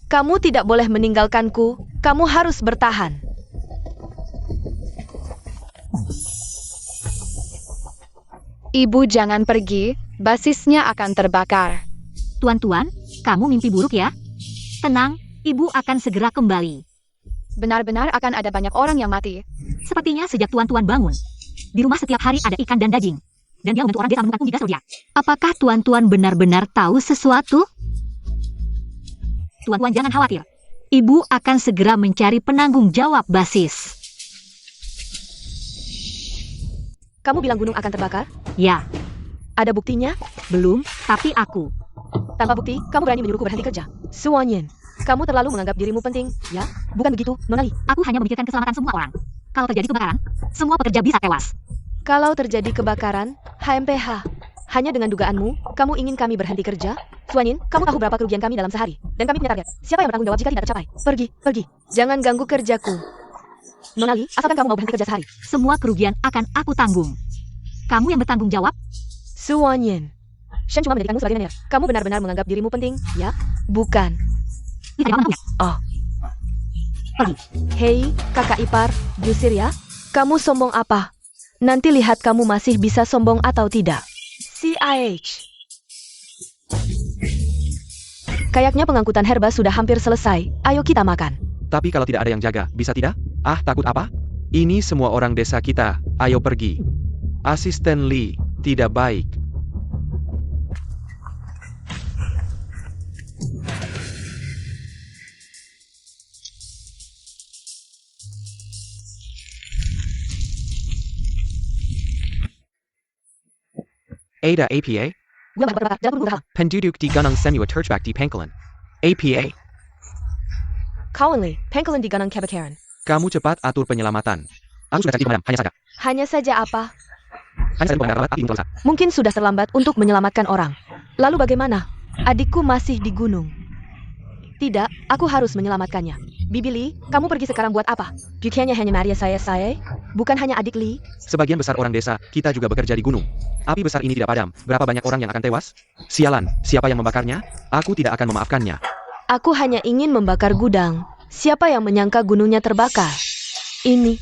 Kamu tidak boleh meninggalkanku. Kamu harus bertahan. Ibu jangan pergi, basisnya akan terbakar. Tuan-tuan, kamu mimpi buruk ya? Tenang, ibu akan segera kembali. Benar-benar akan ada banyak orang yang mati. Sepertinya sejak tuan-tuan bangun, di rumah setiap hari ada ikan dan daging. Dan dia membantu orang desa menemukan umbi gastrodia. Apakah tuan-tuan benar-benar tahu sesuatu? Tuan-tuan jangan khawatir. Ibu akan segera mencari penanggung jawab basis. Kamu bilang gunung akan terbakar? Ya, Ada buktinya? belum, tapi aku. Tanpa bukti, kamu berani menyuruhku berhenti kerja. Suanyin, kamu terlalu menganggap dirimu penting, ya? Bukan begitu, Nonali. Aku hanya memikirkan keselamatan semua orang. Kalau terjadi kebakaran, semua pekerja bisa tewas. Kalau terjadi kebakaran, HMPH. Hanya dengan dugaanmu, kamu ingin kami berhenti kerja? Suanin, kamu tahu berapa kerugian kami dalam sehari? Dan kami punya target. Siapa yang bertanggung jawab jika tidak tercapai? Pergi. Jangan ganggu kerjaku. Nonali, asalkan kamu mau berhenti kerja sehari. Semua kerugian akan aku tanggung. Kamu yang bertanggung jawab? Suanyin. Shen cuma menjadikanmu sebagai nenek. Kamu benar-benar menganggap dirimu penting, ya? Bukan. Ini tidak mampunya. Oh. Pergi. Hei, kakak ipar, diusir ya? Kamu sombong apa? Nanti lihat kamu masih bisa sombong atau tidak. CIH. Kayaknya pengangkutan herba sudah hampir selesai. Ayo kita makan. Tapi kalau tidak ada yang jaga, bisa tidak? Ah, takut apa? Ini semua orang desa kita, ayo pergi. Asisten Lee, tidak baik. Ada APA, Gue bakal jangan buru-buru. penduduk di Gunung Semua terjebak di pangkalan. APA, Kawanli, pangkalan di Gunung Kebakaran. kamu cepat atur penyelamatan. Aku sudah cari pemadam, hanya saja. Hanya saja apa? Hanya saja pemadam api untuk selesai. Mungkin sudah terlambat untuk menyelamatkan orang. Lalu bagaimana? Adikku masih di gunung. Tidak, aku harus menyelamatkannya. Bibi Lee, kamu pergi sekarang buat apa? Bukannya hanya Maria saya? bukan hanya adik Li. Sebagian besar orang desa, kita juga bekerja di gunung. Api besar ini tidak padam, berapa banyak orang yang akan tewas? Sialan, siapa yang membakarnya? Aku tidak akan memaafkannya. Aku hanya ingin membakar gudang. Siapa yang menyangka gunungnya terbakar? Ini.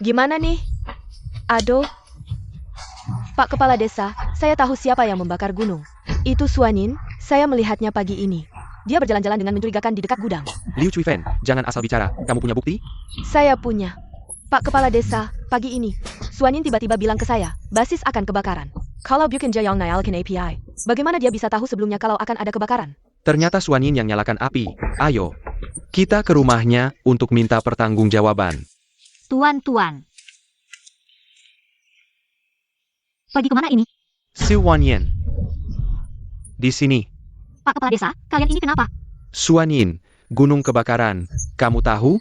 Gimana nih? Aduh. Pak Kepala Desa, saya tahu siapa yang membakar gunung. Itu Suanin, saya melihatnya pagi ini. Dia berjalan-jalan dengan mencurigakan di dekat gudang. Liu Chuifen, jangan asal bicara. Kamu punya bukti? Saya punya. Pak Kepala Desa, pagi ini, Suanin tiba-tiba bilang ke saya, basis akan kebakaran. Kalau Bukan Jayong Nyalakan API, bagaimana dia bisa tahu sebelumnya kalau akan ada kebakaran? Ternyata Suanin yang nyalakan api. Ayo, kita ke rumahnya untuk minta pertanggungjawaban. Tuan. Pergi kemana ini? Su Wanyan. Di sini. Pak Kepala Desa, kalian ini kenapa? Suanin, gunung kebakaran. Kamu tahu?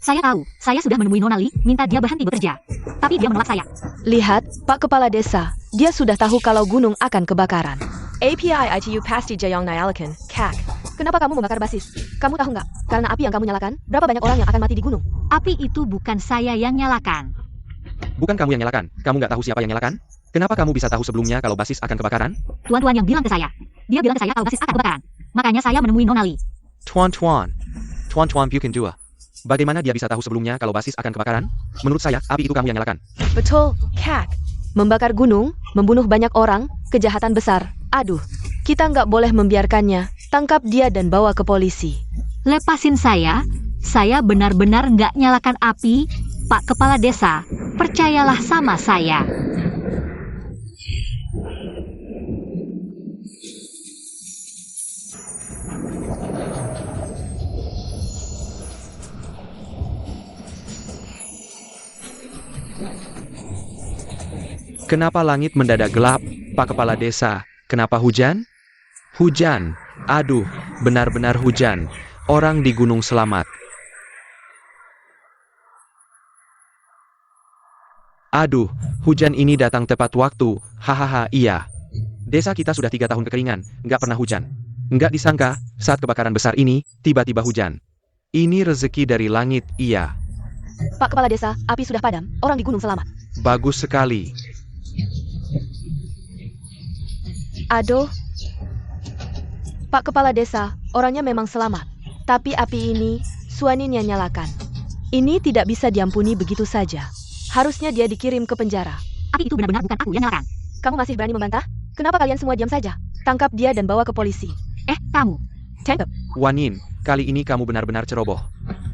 Saya tahu, saya sudah menemui Nona Li, minta dia berhenti bekerja. Tapi dia menolak saya. Lihat, Pak Kepala Desa, dia sudah tahu kalau gunung akan kebakaran. API ITU pasti Jayong Nyalakan, CAC. Kenapa kamu membakar basis? Kamu tahu nggak? Karena api yang kamu nyalakan, berapa banyak orang yang akan mati di gunung? Api itu bukan saya yang nyalakan. Bukan kamu yang nyalakan. Kamu nggak tahu siapa yang nyalakan? Kenapa kamu bisa tahu sebelumnya kalau basis akan kebakaran? Tuan-tuan yang bilang ke saya. Dia bilang ke saya kalau basis akan kebakaran. Makanya saya menemui Nona Li. Tuan Bukan Dua. Bagaimana dia bisa tahu sebelumnya kalau basis akan kebakaran? Menurut saya, api itu kamu yang nyalakan. Betul, CAC. Membakar gunung, membunuh banyak orang, kejahatan besar. Aduh, kita nggak boleh membiarkannya. Tangkap dia dan bawa ke polisi. Lepasin saya benar-benar nggak nyalakan api. Pak Kepala Desa, percayalah sama saya. Kenapa langit mendadak gelap, Pak Kepala Desa? Kenapa hujan? Hujan. Aduh, benar-benar hujan. Orang di gunung selamat. Aduh, hujan ini datang tepat waktu. Hahaha, iya. Desa kita sudah 3 tahun kekeringan, nggak pernah hujan. Nggak disangka, saat kebakaran besar ini, tiba-tiba hujan. Ini rezeki dari langit, iya. Pak Kepala Desa, api sudah padam, orang di gunung selamat. Bagus sekali. Aduh. Pak Kepala Desa, orangnya memang selamat. Tapi api ini, Suanin yang nyalakan. Ini tidak bisa diampuni begitu saja. Harusnya dia dikirim ke penjara. Api itu benar-benar bukan aku yang nyalakan. Kamu masih berani membantah? Kenapa kalian semua diam saja? Tangkap dia dan bawa ke polisi. Kamu. Tangkap. Wanin, kali ini kamu benar-benar ceroboh.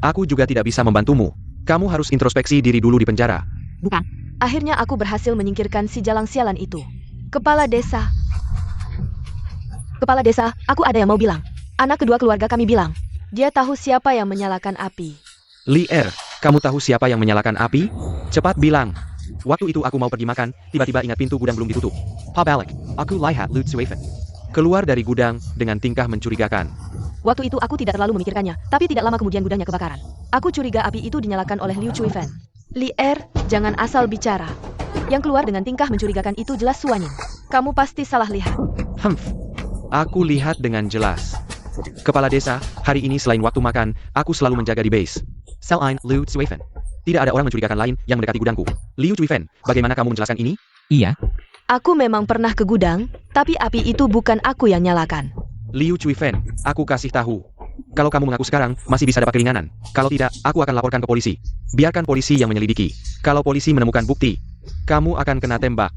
Aku juga tidak bisa membantumu. Kamu harus introspeksi diri dulu di penjara. Bukan. Akhirnya aku berhasil menyingkirkan si jalang sialan itu. Kepala Desa. Kepala Desa, aku ada yang mau bilang. Anak kedua keluarga kami bilang. Dia tahu siapa yang menyalakan api. Li Er, kamu tahu siapa yang menyalakan api? Cepat bilang. Waktu itu aku mau pergi makan, tiba-tiba ingat pintu gudang belum ditutup. Pa balik, aku lihat Lu Tsuefen keluar dari gudang dengan tingkah mencurigakan. Waktu itu aku tidak terlalu memikirkannya, tapi tidak lama kemudian gudangnya kebakaran. Aku curiga api itu dinyalakan oleh Liu Chuifen. Li Er, jangan asal bicara. Yang keluar dengan tingkah mencurigakan itu jelas Suanin. Kamu pasti salah lihat. Aku lihat dengan jelas. Kepala Desa, hari ini selain waktu makan, aku selalu menjaga di base. Selain Liu Tsuefen. Tidak ada orang mencurigakan lain yang mendekati gudangku. Liu Chuifen, bagaimana kamu menjelaskan ini? Iya, Aku memang pernah ke gudang, tapi api itu bukan aku yang nyalakan. Liu Chuifen, aku kasih tahu. Kalau kamu mengaku sekarang, masih bisa dapat keringanan. Kalau tidak, aku akan laporkan ke polisi. Biarkan polisi yang menyelidiki. Kalau polisi menemukan bukti, kamu akan kena tembak.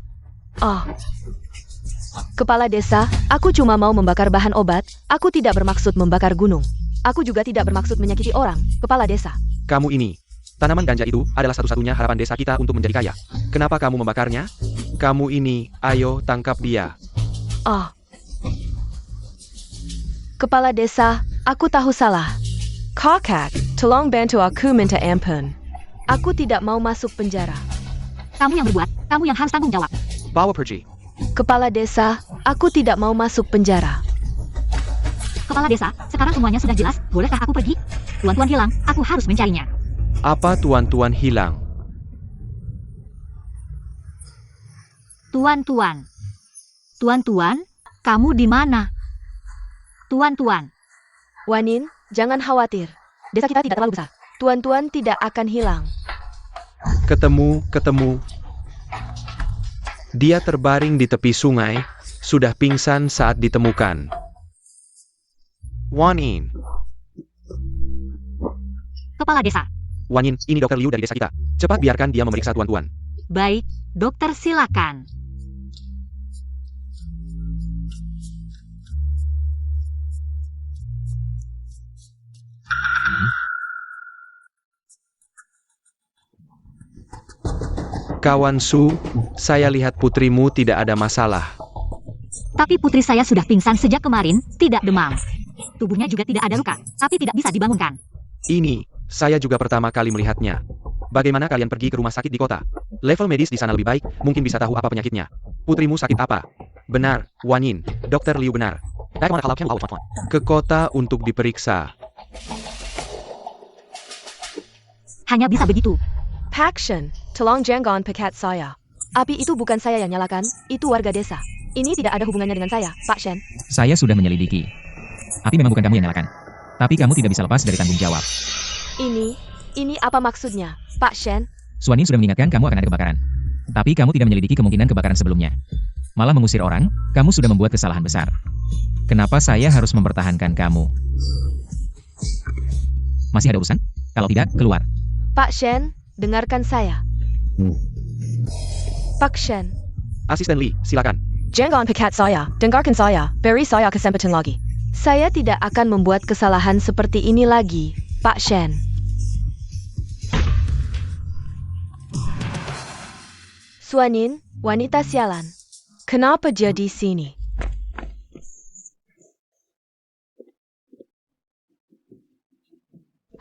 Oh. Kepala Desa, aku cuma mau membakar bahan obat. Aku tidak bermaksud membakar gunung. Aku juga tidak bermaksud menyakiti orang, Kepala Desa. Kamu ini. Tanaman ganja itu adalah satu-satunya harapan desa kita untuk menjadi kaya. Kenapa kamu membakarnya? Kamu ini, ayo tangkap dia. Oh. Kepala Desa, aku tahu salah. Kakak, tolong bantu aku minta ampun. Aku tidak mau masuk penjara. Kamu yang berbuat, kamu yang harus tanggung jawab. Bawa pergi. Kepala Desa, aku tidak mau masuk penjara. Kepala Desa, sekarang semuanya sudah jelas, bolehkah aku pergi? Tuan-tuan hilang, aku harus mencarinya. Apa tuan-tuan hilang? Tuan-tuan. Tuan-tuan, kamu di mana? Tuan-tuan. Wanin, jangan khawatir. Desa kita tidak terlalu besar. Tuan-tuan tidak akan hilang. Ketemu. Dia terbaring di tepi sungai, sudah pingsan saat ditemukan. Wan Yin. Kepala desa. Wan Yin, ini Dr. Liu dari desa kita. Cepat biarkan dia memeriksa tuan-tuan. Baik, dokter silakan. Kawan Su, saya lihat putrimu tidak ada masalah. Tapi putri saya sudah pingsan sejak kemarin, tidak demam. Tubuhnya juga tidak ada luka, tapi tidak bisa dibangunkan. Ini, saya juga pertama kali melihatnya. Bagaimana kalian pergi ke rumah sakit di kota? Level medis di sana lebih baik, mungkin bisa tahu apa penyakitnya. Putrimu sakit apa? Benar, Wan Yin, Dr. Liu benar. Ke kota untuk diperiksa. Hanya bisa begitu. Pakshen, tolong jangan pecat saya. Api itu bukan saya yang nyalakan, itu warga desa. Ini tidak ada hubungannya dengan saya, Pak Shen. Saya sudah menyelidiki. Api memang bukan kamu yang nyalakan. Tapi kamu tidak bisa lepas dari tanggung jawab. Ini apa maksudnya, Pak Shen? Suanin sudah mengingatkan kamu akan ada kebakaran. Tapi kamu tidak menyelidiki kemungkinan kebakaran sebelumnya. Malah mengusir orang, kamu sudah membuat kesalahan besar. Kenapa saya harus mempertahankan kamu? Masih ada urusan? Kalau tidak, keluar. Pak Shen, dengarkan saya. Pak Shen, Asisten Li, silakan. jangan pecat saya, dengarkan saya, beri saya kesempatan lagi. Saya tidak akan membuat kesalahan seperti ini lagi, Pak Shen. Suanin, wanita sialan. Kenapa jadi sini?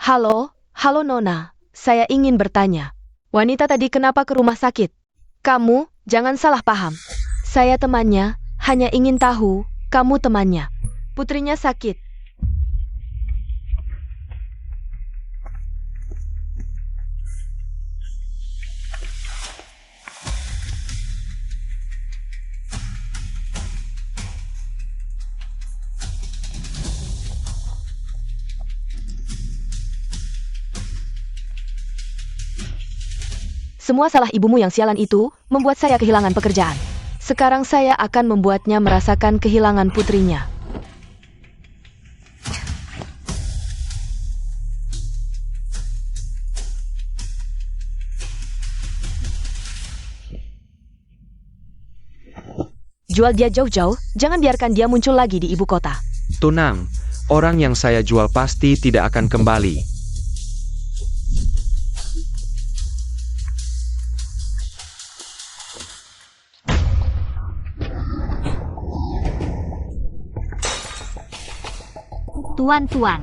Halo Nona. Saya ingin bertanya. Wanita tadi kenapa ke rumah sakit? Kamu, jangan salah paham. Saya temannya, hanya ingin tahu, kamu temannya. Putrinya sakit. Semua salah ibumu yang sialan itu membuat saya kehilangan pekerjaan. Sekarang saya akan membuatnya merasakan kehilangan putrinya. Jual dia jauh-jauh, jangan biarkan dia muncul lagi di ibu kota. Tenang, orang yang saya jual pasti tidak akan kembali. Tuan-tuan.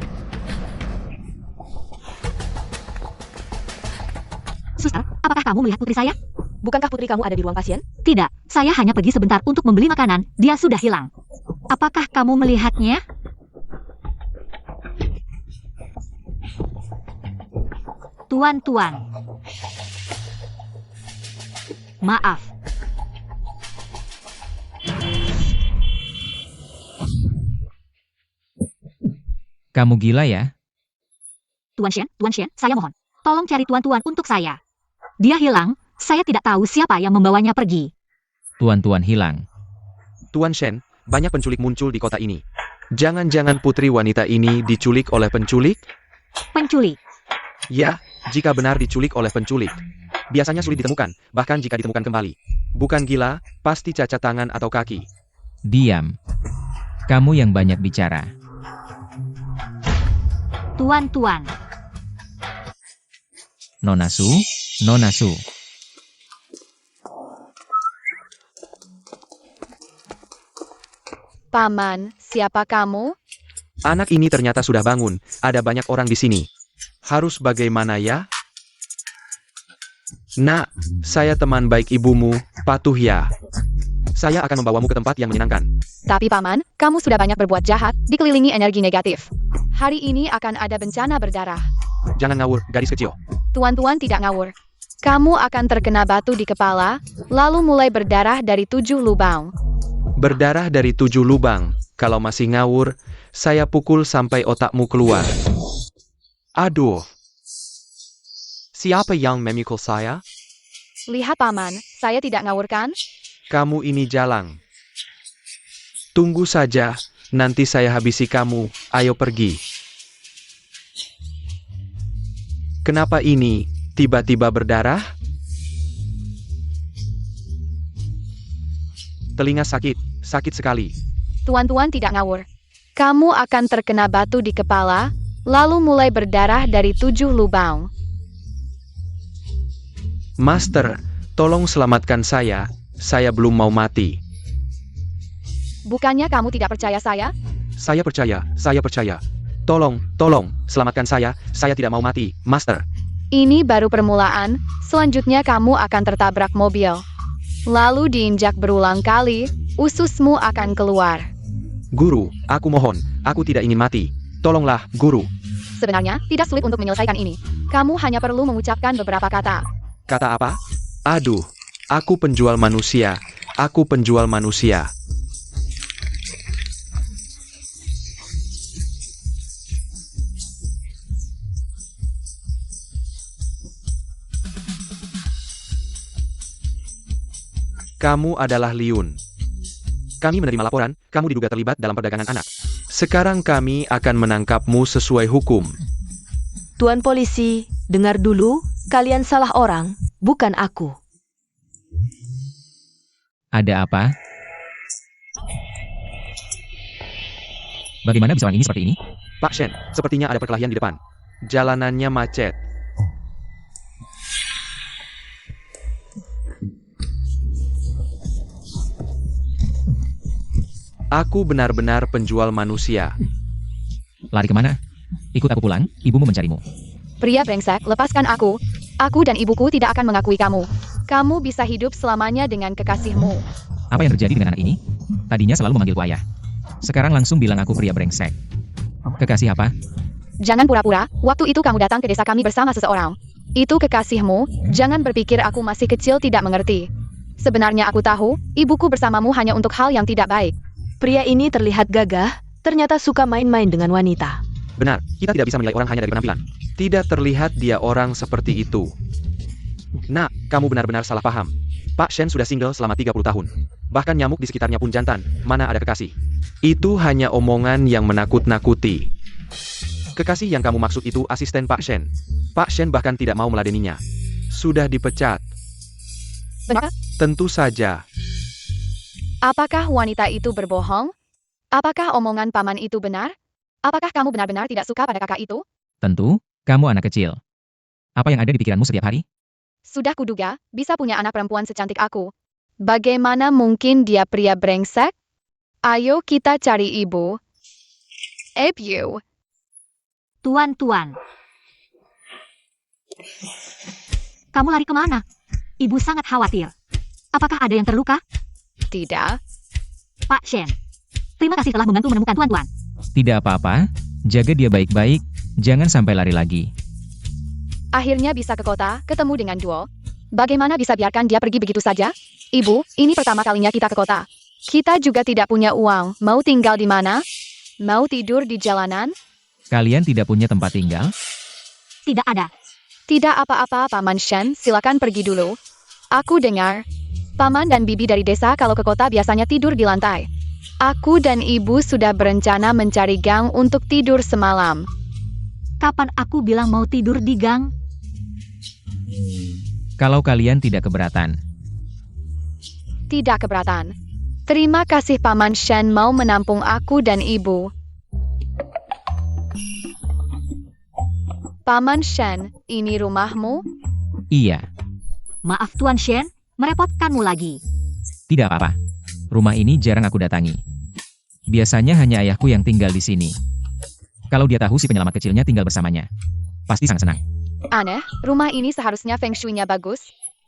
Suster, apakah kamu melihat putri saya? Bukankah putri kamu ada di ruang pasien? Tidak, saya hanya pergi sebentar untuk membeli makanan, dia sudah hilang. Apakah kamu melihatnya? Tuan-tuan. Maaf. Kamu gila ya? Tuan Shen, saya mohon. Tolong cari tuan-tuan untuk saya. Dia hilang, saya tidak tahu siapa yang membawanya pergi. Tuan-tuan hilang. Tuan Shen, banyak penculik muncul di kota ini. Jangan-jangan putri wanita ini diculik oleh penculik? Penculik. Ya, jika benar diculik oleh penculik. Biasanya sulit ditemukan, bahkan jika ditemukan kembali. Bukan gila, pasti cacat tangan atau kaki. Diam. Kamu yang banyak bicara. Tuan-tuan. Nona Su. Paman, siapa kamu? Anak ini ternyata sudah bangun, ada banyak orang di sini. Harus bagaimana ya? Nak, saya teman baik ibumu, patuh ya. Saya akan membawamu ke tempat yang menyenangkan. Tapi Paman, kamu sudah banyak berbuat jahat, dikelilingi energi negatif. Hari ini akan ada bencana berdarah. Jangan ngawur, gadis kecil. Tuan-tuan tidak ngawur. Kamu akan terkena batu di kepala, lalu mulai berdarah dari 7 lubang. Berdarah dari 7 lubang. Kalau masih ngawur, saya pukul sampai otakmu keluar. Aduh. Siapa yang memikul saya? Lihat paman, saya tidak ngawur kan? Kamu ini jalang. Tunggu saja, nanti saya habisi kamu. Ayo pergi. Kenapa ini tiba-tiba berdarah? Telinga sakit, sakit sekali. Tuan-tuan tidak ngawur. Kamu akan terkena batu di kepala, lalu mulai berdarah dari 7 lubang. Master, tolong selamatkan saya belum mau mati. Bukannya kamu tidak percaya saya? Saya percaya. Tolong, selamatkan saya tidak mau mati, Master. Ini baru permulaan, selanjutnya kamu akan tertabrak mobil. Lalu diinjak berulang kali, ususmu akan keluar. Guru, aku mohon, aku tidak ingin mati. Tolonglah, Guru. Sebenarnya, tidak sulit untuk menyelesaikan ini. Kamu hanya perlu mengucapkan beberapa kata. Kata apa? Aduh, aku penjual manusia. Kamu adalah Liun. Kami menerima laporan, kamu diduga terlibat dalam perdagangan anak. Sekarang kami akan menangkapmu sesuai hukum. Tuan polisi, dengar dulu, kalian salah orang, bukan aku. Ada apa? Bagaimana bisa orang ini seperti ini? Pak Shen, sepertinya ada perkelahian di depan. Jalanannya macet. Aku benar-benar penjual manusia. Lari kemana? Ikut aku pulang, ibumu mencarimu. Pria brengsek, lepaskan aku. Aku dan ibuku tidak akan mengakui kamu. Kamu bisa hidup selamanya dengan kekasihmu. Apa yang terjadi dengan anak ini? Tadinya selalu memanggilku ayah. Sekarang langsung bilang aku pria brengsek. Kekasih apa? Jangan pura-pura, waktu itu kamu datang ke desa kami bersama seseorang. Itu kekasihmu, jangan berpikir aku masih kecil tidak mengerti. Sebenarnya aku tahu, ibuku bersamamu hanya untuk hal yang tidak baik. Pria ini terlihat gagah, ternyata suka main-main dengan wanita. Benar, kita tidak bisa menilai orang hanya dari penampilan. Tidak terlihat dia orang seperti itu. Nak, kamu benar-benar salah paham. Pak Shen sudah single selama 30 tahun. Bahkan nyamuk di sekitarnya pun jantan, mana ada kekasih. Itu hanya omongan yang menakut-nakuti. Kekasih yang kamu maksud itu asisten Pak Shen. Pak Shen bahkan tidak mau meladeninya. Sudah dipecat. Benar? Tentu saja. Apakah wanita itu berbohong? Apakah omongan paman itu benar? Apakah kamu benar-benar tidak suka pada kakak itu? Tentu, kamu anak kecil. Apa yang ada di pikiranmu setiap hari? Sudah kuduga, bisa punya anak perempuan secantik aku. Bagaimana mungkin dia pria brengsek? Ayo kita cari ibu. You. Tuan-tuan. Kamu lari kemana? Ibu sangat khawatir. Apakah ada yang terluka? Tidak. Pak Shen. Terima kasih telah membantu menemukan tuan-tuan. Tidak apa-apa, jaga dia baik-baik, jangan sampai lari lagi. Akhirnya bisa ke kota, ketemu dengan Duo. Bagaimana bisa biarkan dia pergi begitu saja? Ibu, ini pertama kalinya kita ke kota. Kita juga tidak punya uang. Mau tinggal di mana? Mau tidur di jalanan? Kalian tidak punya tempat tinggal? Tidak ada. Tidak apa-apa, Paman Shen, silakan pergi dulu. Aku dengar, Paman dan Bibi dari desa kalau ke kota biasanya tidur di lantai. Aku dan Ibu sudah berencana mencari gang untuk tidur semalam. Kapan aku bilang mau tidur di gang? Kalau kalian tidak keberatan. Tidak keberatan. Terima kasih Paman Shen mau menampung aku dan Ibu. Paman Shen, ini rumahmu? Iya, Maaf Tuan Shen, merepotkanmu lagi. tidak apa-apa. Rumah ini jarang aku datangi. Biasanya hanya ayahku yang tinggal di sini. Kalau dia tahu si penyelamat kecilnya tinggal bersamanya, pasti sangat senang. Aneh, rumah ini seharusnya feng shui-nya bagus.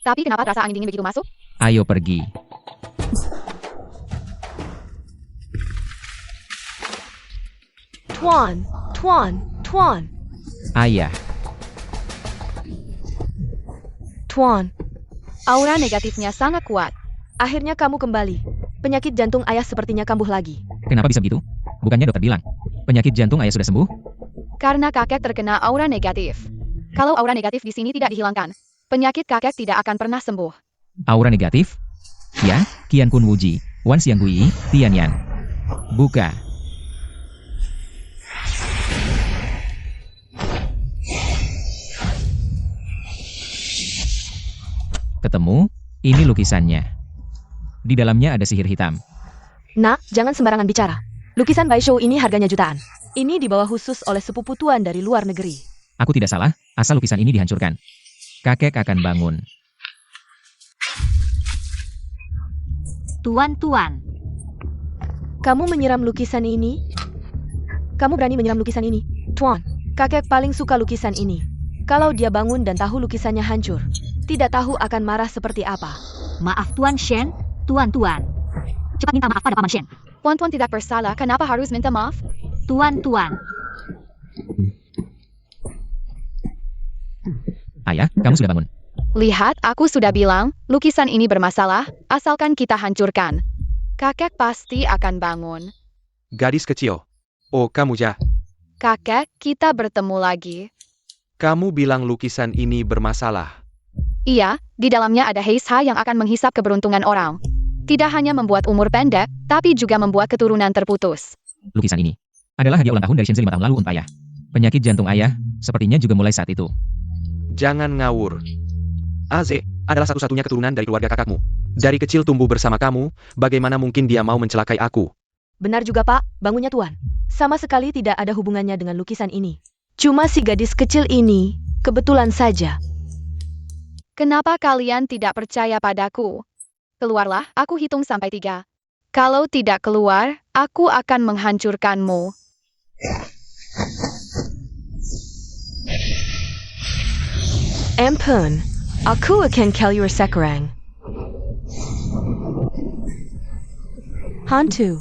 Tapi kenapa rasa angin dingin begitu masuk? Ayo pergi. Tuan. Ayah, Tuan, Aura negatifnya sangat kuat. akhirnya kamu kembali. Penyakit jantung ayah sepertinya kambuh lagi. kenapa bisa begitu? Bukannya dokter bilang, penyakit jantung ayah sudah sembuh? Karena kakek terkena aura negatif. Kalau aura negatif di sini tidak dihilangkan, penyakit kakek tidak akan pernah sembuh. Aura negatif? Ya, Kian Kun Wuji, Wan Xiang Gui, Tian Yan. Buka. Ketemu, ini lukisannya. Di dalamnya ada sihir hitam. Nak, jangan sembarangan bicara. Lukisan Bai Shou ini harganya jutaan. Ini dibawa khusus oleh sepupu tuan dari luar negeri. Aku tidak salah, asal lukisan ini dihancurkan. Kakek akan bangun. Tuan-tuan, Kamu menyiram lukisan ini? Kamu berani menyiram lukisan ini? Tuan, kakek paling suka lukisan ini. Kalau dia bangun dan tahu lukisannya hancur, tidak tahu akan marah seperti apa. maaf Tuan Shen, tuan-tuan. Cepat minta maaf pada Paman Shen. Tuan-tuan tidak bersalah, kenapa harus minta maaf? Tuan-tuan, Ayah, kamu sudah bangun. Lihat, aku sudah bilang, lukisan ini bermasalah, asalkan kita hancurkan. Kakek pasti akan bangun. Gadis kecil. Oh, kamu Ja. Kakek, kita bertemu lagi. Kamu bilang lukisan ini bermasalah. Iya, di dalamnya ada Heisha yang akan menghisap keberuntungan orang. Tidak hanya membuat umur pendek, tapi juga membuat keturunan terputus. Lukisan ini adalah hadiah ulang tahun dari Shenzhen 5 tahun lalu untuk ayah. Penyakit jantung ayah, sepertinya juga mulai saat itu. Jangan ngawur. Aze adalah satu-satunya keturunan dari keluarga kakakmu. Dari kecil tumbuh bersama kamu, bagaimana mungkin dia mau mencelakai aku? Benar juga Pak, bangunnya Tuan. Sama sekali tidak ada hubungannya dengan lukisan ini. Cuma si gadis kecil ini, kebetulan saja. Kenapa kalian tidak percaya padaku? Keluarlah, aku hitung sampai 3. Kalau tidak keluar, aku akan menghancurkanmu. Ampun, aku akan kill sekarang. Hantu.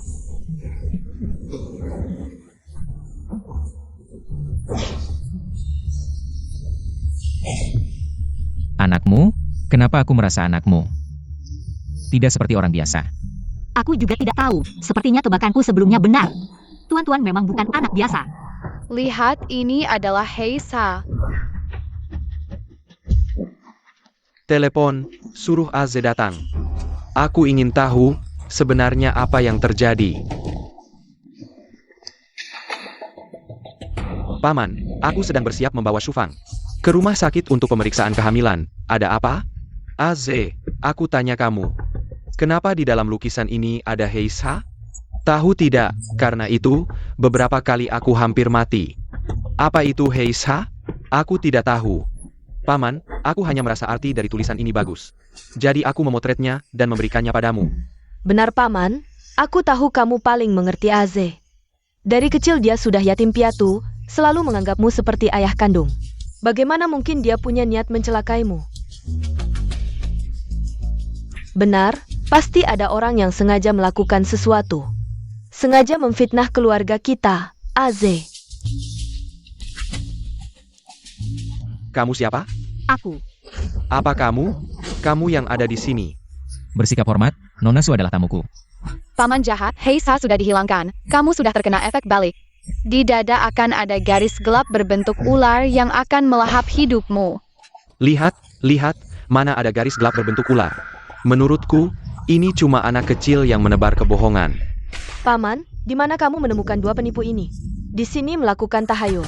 Anakmu? Kenapa aku merasa anakmu? Tidak seperti orang biasa. aku juga tidak tahu. Sepertinya tebakanku sebelumnya benar. Tuan-tuan memang bukan anak biasa. Lihat, ini adalah Heisha. Telepon, suruh Aze datang. Aku ingin tahu, sebenarnya apa yang terjadi. Paman, aku sedang bersiap membawa Shufang ke rumah sakit untuk pemeriksaan kehamilan. Ada apa? Aze, aku tanya kamu. Kenapa di dalam lukisan ini ada Heisha? Tahu tidak, karena itu, beberapa kali aku hampir mati. Apa itu Heisha? Aku tidak tahu. Paman, aku hanya merasa arti dari tulisan ini bagus. Jadi aku memotretnya dan memberikannya padamu. Benar Paman, aku tahu kamu paling mengerti Aze. Dari kecil dia sudah yatim piatu, selalu menganggapmu seperti ayah kandung. Bagaimana mungkin dia punya niat mencelakaimu? Benar, pasti ada orang yang sengaja melakukan sesuatu. Sengaja memfitnah keluarga kita, Aze. Kamu siapa? Aku. Apa kamu? Kamu yang ada di sini. Bersikap hormat, Nona Su adalah tamuku. Paman jahat, Heisha sudah dihilangkan. Kamu sudah terkena efek balik. Di dada akan ada garis gelap berbentuk ular yang akan melahap hidupmu. Lihat, lihat, mana ada garis gelap berbentuk ular. Menurutku, ini cuma anak kecil yang menebar kebohongan. Paman, di mana kamu menemukan dua penipu ini? Di sini melakukan tahayul.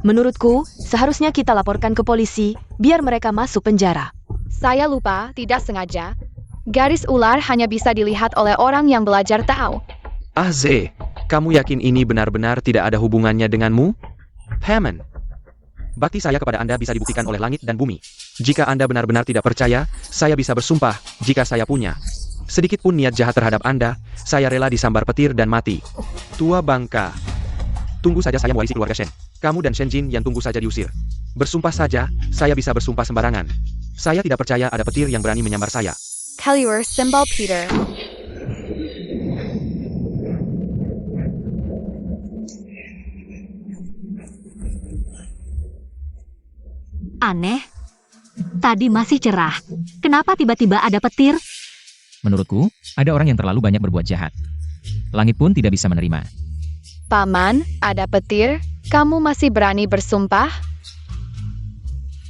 Menurutku, seharusnya kita laporkan ke polisi, biar mereka masuk penjara. Saya lupa, tidak sengaja. Garis ular hanya bisa dilihat oleh orang yang belajar tahu. Aze, kamu yakin ini benar-benar tidak ada hubungannya denganmu? Hammond, bakti saya kepada Anda bisa dibuktikan oleh langit dan bumi. Jika Anda benar-benar tidak percaya, saya bisa bersumpah, jika saya punya sedikit pun niat jahat terhadap Anda, saya rela disambar petir dan mati. Tua bangka. Tunggu saja saya mewarisi keluarga Shen. Kamu dan Shen Jin yang tunggu saja diusir. Bersumpah saja, saya bisa bersumpah sembarangan. Saya tidak percaya ada petir yang berani menyambar saya. Kaluar Simbol Peter. Aneh. Tadi masih cerah. Kenapa tiba-tiba ada petir? Menurutku, ada orang yang terlalu banyak berbuat jahat. Langit pun tidak bisa menerima. Paman, ada petir? Kamu masih berani bersumpah?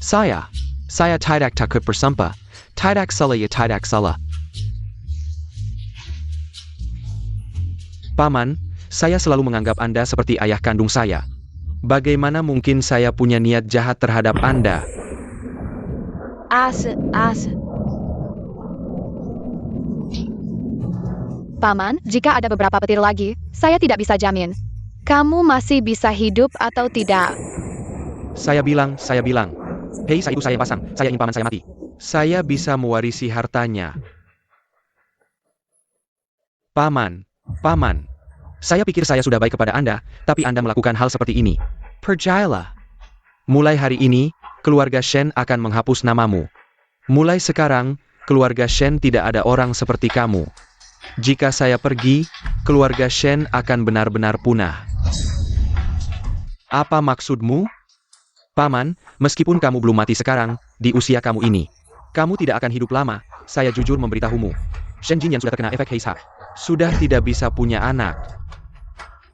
Saya tidak takut bersumpah. Tidak salah ya tidak salah. Paman, saya selalu menganggap Anda seperti ayah kandung saya. Bagaimana mungkin saya punya niat jahat terhadap Anda? As. Paman, jika ada beberapa petir lagi, saya tidak bisa jamin. Kamu masih bisa hidup atau tidak? Saya bilang. Hei, itu saya yang pasang. Saya ingin paman saya mati. Saya bisa mewarisi hartanya. Paman. Saya pikir saya sudah baik kepada Anda, tapi Anda melakukan hal seperti ini. Percayalah. Mulai hari ini, keluarga Shen akan menghapus namamu. Mulai sekarang, keluarga Shen tidak ada orang seperti kamu. Jika saya pergi, keluarga Shen akan benar-benar punah. Apa maksudmu? Paman, meskipun kamu belum mati sekarang, di usia kamu ini, kamu tidak akan hidup lama. Saya jujur memberitahumu. Shen Jin yang sudah terkena efek Heisa sudah tidak bisa punya anak.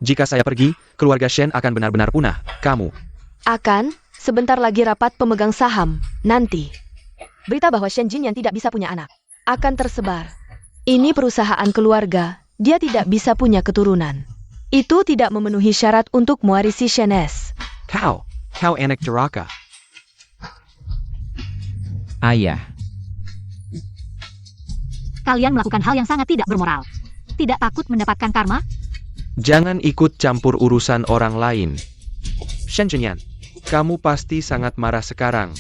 Jika saya pergi, keluarga Shen akan benar-benar punah. Kamu. Akan, sebentar lagi rapat pemegang saham. Nanti. Berita bahwa Shen Jin yang tidak bisa punya anak akan tersebar. Ini perusahaan keluarga, dia tidak bisa punya keturunan. Itu tidak memenuhi syarat untuk mewarisi Shenes. Kau anak durhaka. Ayah, Kalian melakukan hal yang sangat tidak bermoral. Tidak takut mendapatkan karma? Jangan ikut campur urusan orang lain. Shen Jinyan, kamu pasti sangat marah sekarang.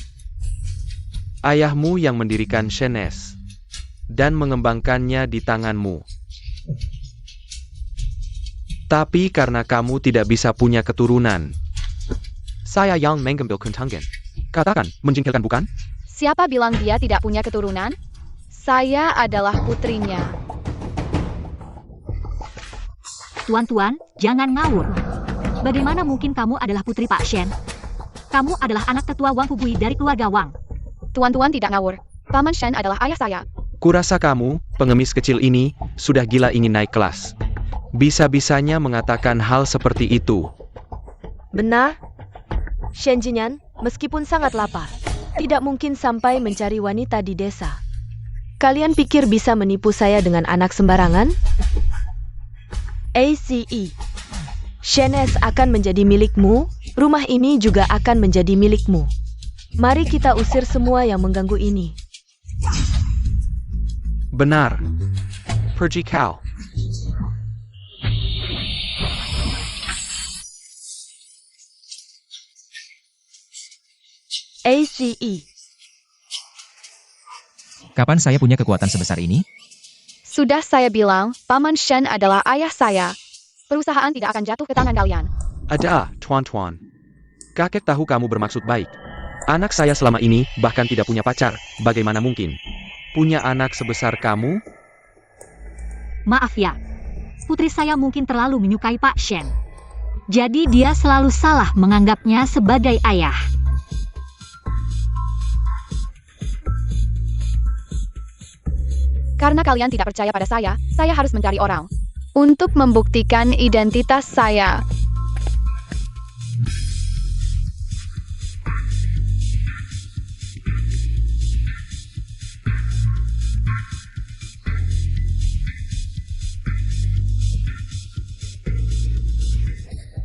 Ayahmu yang mendirikan Shenes dan mengembangkannya di tanganmu. Tapi karena kamu tidak bisa punya keturunan. Saya yang mengambil keuntungan. Katakan, menjengkelkan bukan? Siapa bilang dia tidak punya keturunan? Saya adalah putrinya. Tuan-tuan, jangan ngawur. Bagaimana mungkin kamu adalah putri Pak Shen? Kamu adalah anak tetua Wang Fubui dari keluarga Wang. Tuan-tuan tidak ngawur. Paman Shen adalah ayah saya. Kurasa kamu, pengemis kecil ini, sudah gila ingin naik kelas. Bisa-bisanya mengatakan hal seperti itu. Benar? Shen Jinyan, meskipun sangat lapar, tidak mungkin sampai mencari wanita di desa. Kalian pikir bisa menipu saya dengan anak sembarangan? ACE. Shenes akan menjadi milikmu, rumah ini juga akan menjadi milikmu. Mari kita usir semua yang mengganggu ini. Benar. Pergi kau. ACE. kapan saya punya kekuatan sebesar ini? Sudah saya bilang, Paman Shen adalah ayah saya. Perusahaan tidak akan jatuh ke tangan kalian. Ada, tuan-tuan. Kakek tahu kamu bermaksud baik. Anak saya selama ini bahkan tidak punya pacar. Bagaimana mungkin? Punya anak sebesar kamu? Maaf ya. Putri saya mungkin terlalu menyukai Pak Shen. Jadi dia selalu salah menganggapnya sebagai ayah. Karena kalian tidak percaya pada saya harus mencari orang untuk membuktikan identitas saya.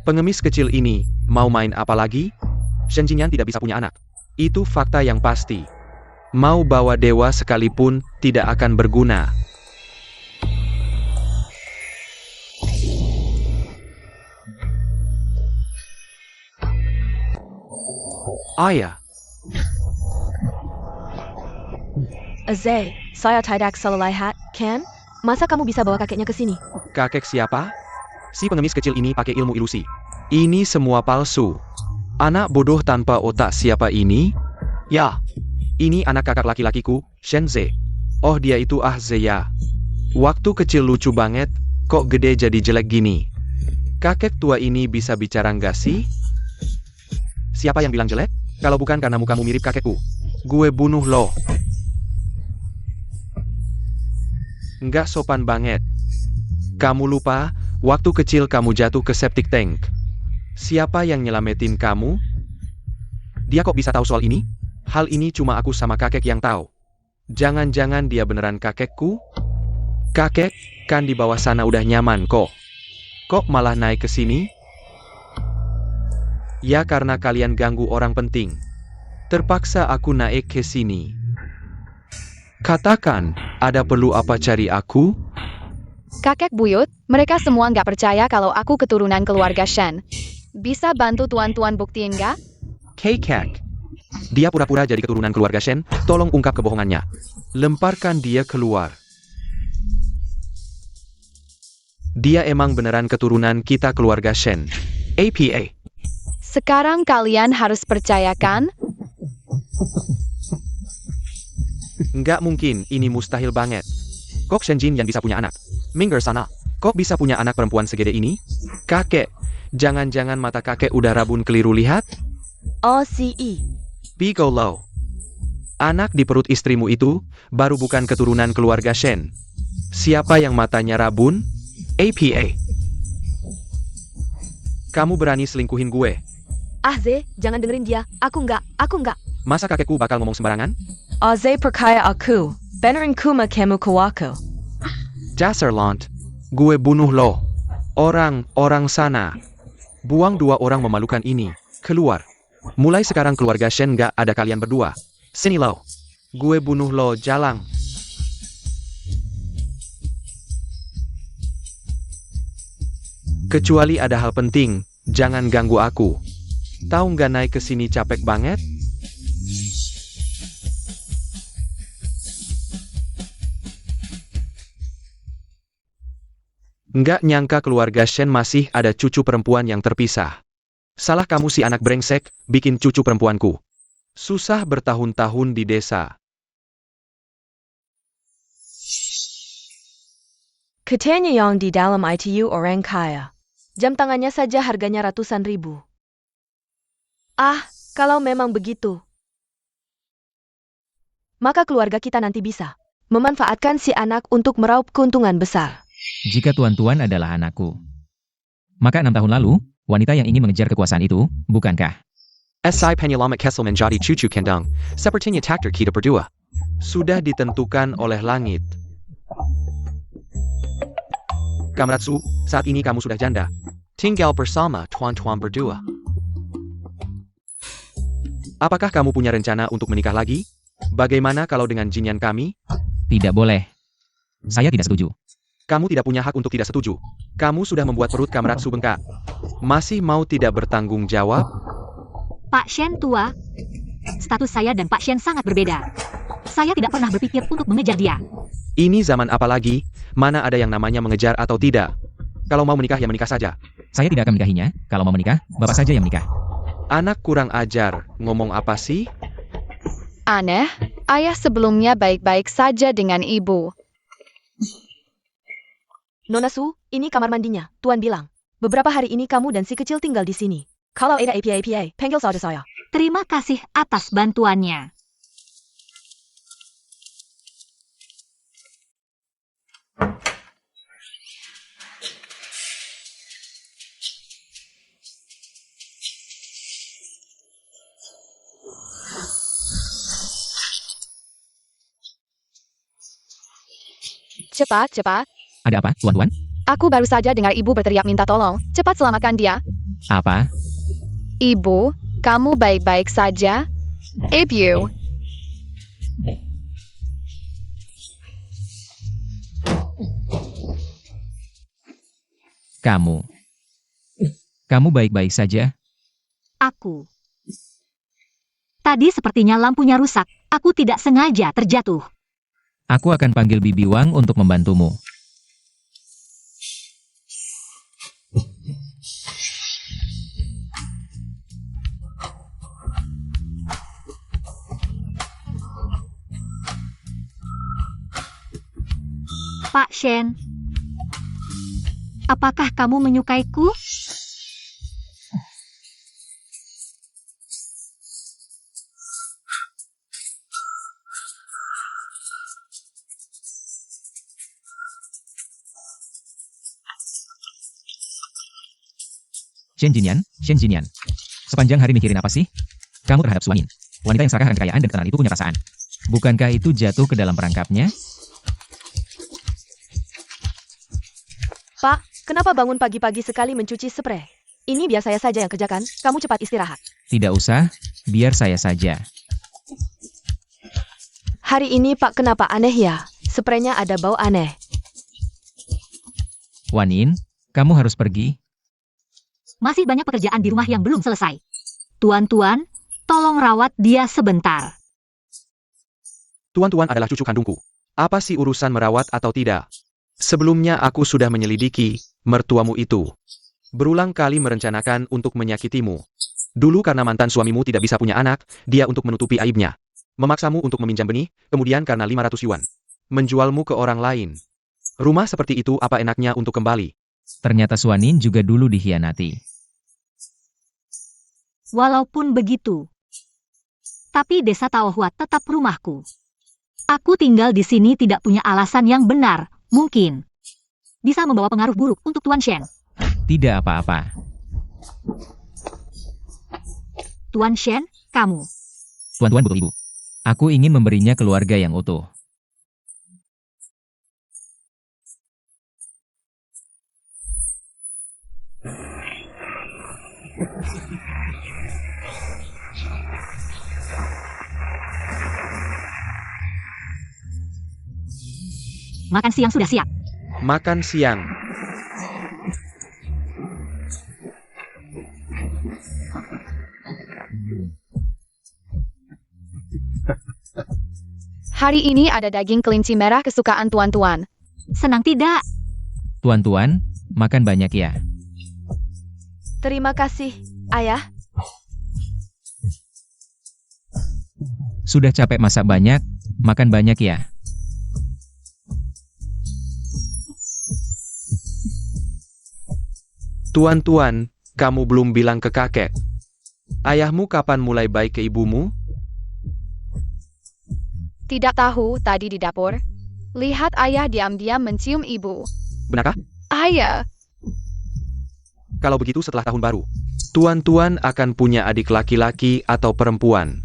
Pengemis kecil ini, mau main apa lagi? Shen Jinyan tidak bisa punya anak. Itu fakta yang pasti. Mau bawa dewa sekalipun, tidak akan berguna. Ayah, Azay, saya tidak salah lihat, Ken? Masa kamu bisa bawa kakeknya ke sini? kakek siapa? Si pengemis kecil ini pakai ilmu ilusi. Ini semua palsu. Anak bodoh tanpa otak siapa ini? Ya, ini anak kakak laki-lakiku, Shen Ze. Oh dia itu Zeya. Waktu kecil lucu banget, kok gede jadi jelek gini? Kakek tua ini bisa bicara nggak sih? Siapa yang bilang jelek? Kalau bukan karena mukamu mirip kakekku, gue bunuh lo. Nggak sopan banget. Kamu lupa, waktu kecil kamu jatuh ke septic tank. Siapa yang nyelamatin kamu? Dia kok bisa tahu soal ini? Hal ini cuma aku sama kakek yang tahu. Jangan-jangan dia beneran kakekku? Kakek, kan di bawah sana udah nyaman kok. Kok malah naik ke sini? Ya karena kalian ganggu orang penting. Terpaksa aku naik ke sini. Katakan, ada perlu apa cari aku? Kakek buyut, mereka semua nggak percaya kalau aku keturunan keluarga Shen. Bisa bantu tuan-tuan buktiin nggak? Kakek. Dia pura-pura jadi keturunan keluarga Shen, tolong ungkap kebohongannya. Lemparkan dia keluar. Dia emang beneran keturunan kita keluarga Shen. APA. Sekarang kalian harus percayakan. Nggak mungkin, ini mustahil banget. Kok Shenjin yang bisa punya anak? Minggir sana. Kok bisa punya anak perempuan segede ini? Kakek, jangan-jangan mata kakek udah rabun keliru lihat? OCE. Piccolo. Anak di perut istrimu itu, baru bukan keturunan keluarga Shen. Siapa yang matanya rabun? APA. Kamu berani selingkuhin gue? Ze, jangan dengerin dia. Aku enggak. Masa kakekku bakal ngomong sembarangan? Ze percaya aku. Beneran kuma kamu kawaku. Dasar lant. Gue bunuh lo. Orang sana. Buang 2 orang memalukan ini. Keluar. Mulai sekarang keluarga Shen nggak ada kalian berdua. Sini lo. Gue bunuh lo, jalang. Kecuali ada hal penting, jangan ganggu aku. Tahu nggak naik ke sini capek banget? Nggak nyangka keluarga Shen masih ada cucu perempuan yang terpisah. Salah kamu si anak brengsek, bikin cucu perempuanku. Susah bertahun-tahun di desa. Katanya yang di dalam ITU orang kaya. Jam tangannya saja harganya ratusan ribu. Kalau memang begitu, maka keluarga kita nanti bisa memanfaatkan si anak untuk meraup keuntungan besar. Jika tuan-tuan adalah anakku. Maka 6 tahun lalu, wanita yang ingin mengejar kekuasaan itu, bukankah? SI penyelamat Kessel menjadi cucu kandung, sepertinya takdir kita berdua. Sudah ditentukan oleh langit. Kamratsu, saat ini kamu sudah janda. Tinggal bersama tuan-tuan berdua. Apakah kamu punya rencana untuk menikah lagi? Bagaimana kalau dengan Jinyan kami? Tidak boleh. Saya tidak setuju. Kamu tidak punya hak untuk tidak setuju. Kamu sudah membuat perut Kamratsu bengkak. Masih mau tidak bertanggung jawab? Pak Shen tua. Status saya dan Pak Shen sangat berbeda. Saya tidak pernah berpikir untuk mengejar dia. Ini zaman apa lagi? Mana ada yang namanya mengejar atau tidak? Kalau mau menikah ya menikah saja. Saya tidak akan menikahinya. Kalau mau menikah, bapak saja yang menikah. Anak kurang ajar, ngomong apa sih? Aneh, ayah sebelumnya baik-baik saja dengan ibu. Nona Su, ini kamar mandinya. Tuan bilang, beberapa hari ini kamu dan si kecil tinggal di sini. Kalau ada APA, panggil saja saya. Terima kasih atas bantuannya. Cepat. Ada apa, tuan-tuan? Aku baru saja dengar ibu berteriak minta tolong. Cepat selamatkan dia. Apa? Ibu, kamu baik-baik saja? Ibu. Kamu baik-baik saja? Aku. Tadi sepertinya lampunya rusak. Aku tidak sengaja terjatuh. Aku akan panggil Bibi Wang untuk membantumu. Pak Shen, apakah kamu menyukaiku? Shen Jinyan. Sepanjang hari mikirin apa sih? Kamu terhadap Suangin. Wanita yang serakah akan kekayaan dan ketenangan itu punya perasaan. Bukankah itu jatuh ke dalam perangkapnya? Pak, kenapa bangun pagi-pagi sekali mencuci sprei? Ini biar saya saja yang kerjakan, kamu cepat istirahat. Tidak usah, biar saya saja. Hari ini Pak kenapa aneh ya? Spraynya ada bau aneh. Wan In, kamu harus pergi. Masih banyak pekerjaan di rumah yang belum selesai. Tuan-tuan, tolong rawat dia sebentar. Tuan-tuan adalah cucu kandungku. Apa sih urusan merawat atau tidak? Sebelumnya aku sudah menyelidiki mertuamu itu. Berulang kali merencanakan untuk menyakitimu. Dulu karena mantan suamimu tidak bisa punya anak, dia untuk menutupi aibnya. Memaksamu untuk meminjam benih, kemudian karena 500 yuan. Menjualmu ke orang lain. Rumah seperti itu apa enaknya untuk kembali? Ternyata Suanin juga dulu dikhianati. Walaupun begitu. Tapi desa Taohua tetap rumahku. Aku tinggal di sini tidak punya alasan yang benar, mungkin. Bisa membawa pengaruh buruk untuk Tuan Shen. Tidak apa-apa. Tuan Shen, kamu. Tuan-tuan butuh ibu. Aku ingin memberinya keluarga yang utuh. Makan siang sudah siap. Makan siang. Hari ini ada daging kelinci merah kesukaan tuan-tuan. Senang tidak? Tuan-tuan, makan banyak ya. Terima kasih, Ayah. Sudah capek masak banyak, makan banyak ya. Tuan-tuan, kamu belum bilang ke kakek. Ayahmu kapan mulai baik ke ibumu? Tidak tahu tadi di dapur. Lihat ayah diam-diam mencium ibu. Benarkah? Ayah, Kalau begitu setelah tahun baru, tuan-tuan akan punya adik laki-laki atau perempuan.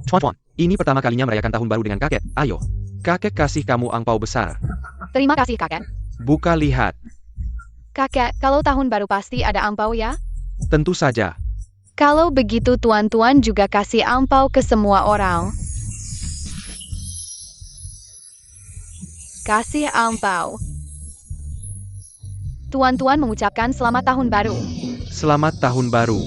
Tuan-tuan, ini pertama kalinya merayakan tahun baru dengan kakek. Ayo, kakek kasih kamu angpau besar. terima kasih kakek. Buka lihat. Kakek, kalau tahun baru pasti ada angpau ya? Tentu saja. Kalau begitu tuan-tuan juga kasih angpau ke semua orang. Kasih angpau. Tuan-tuan mengucapkan selamat tahun baru. Selamat tahun baru.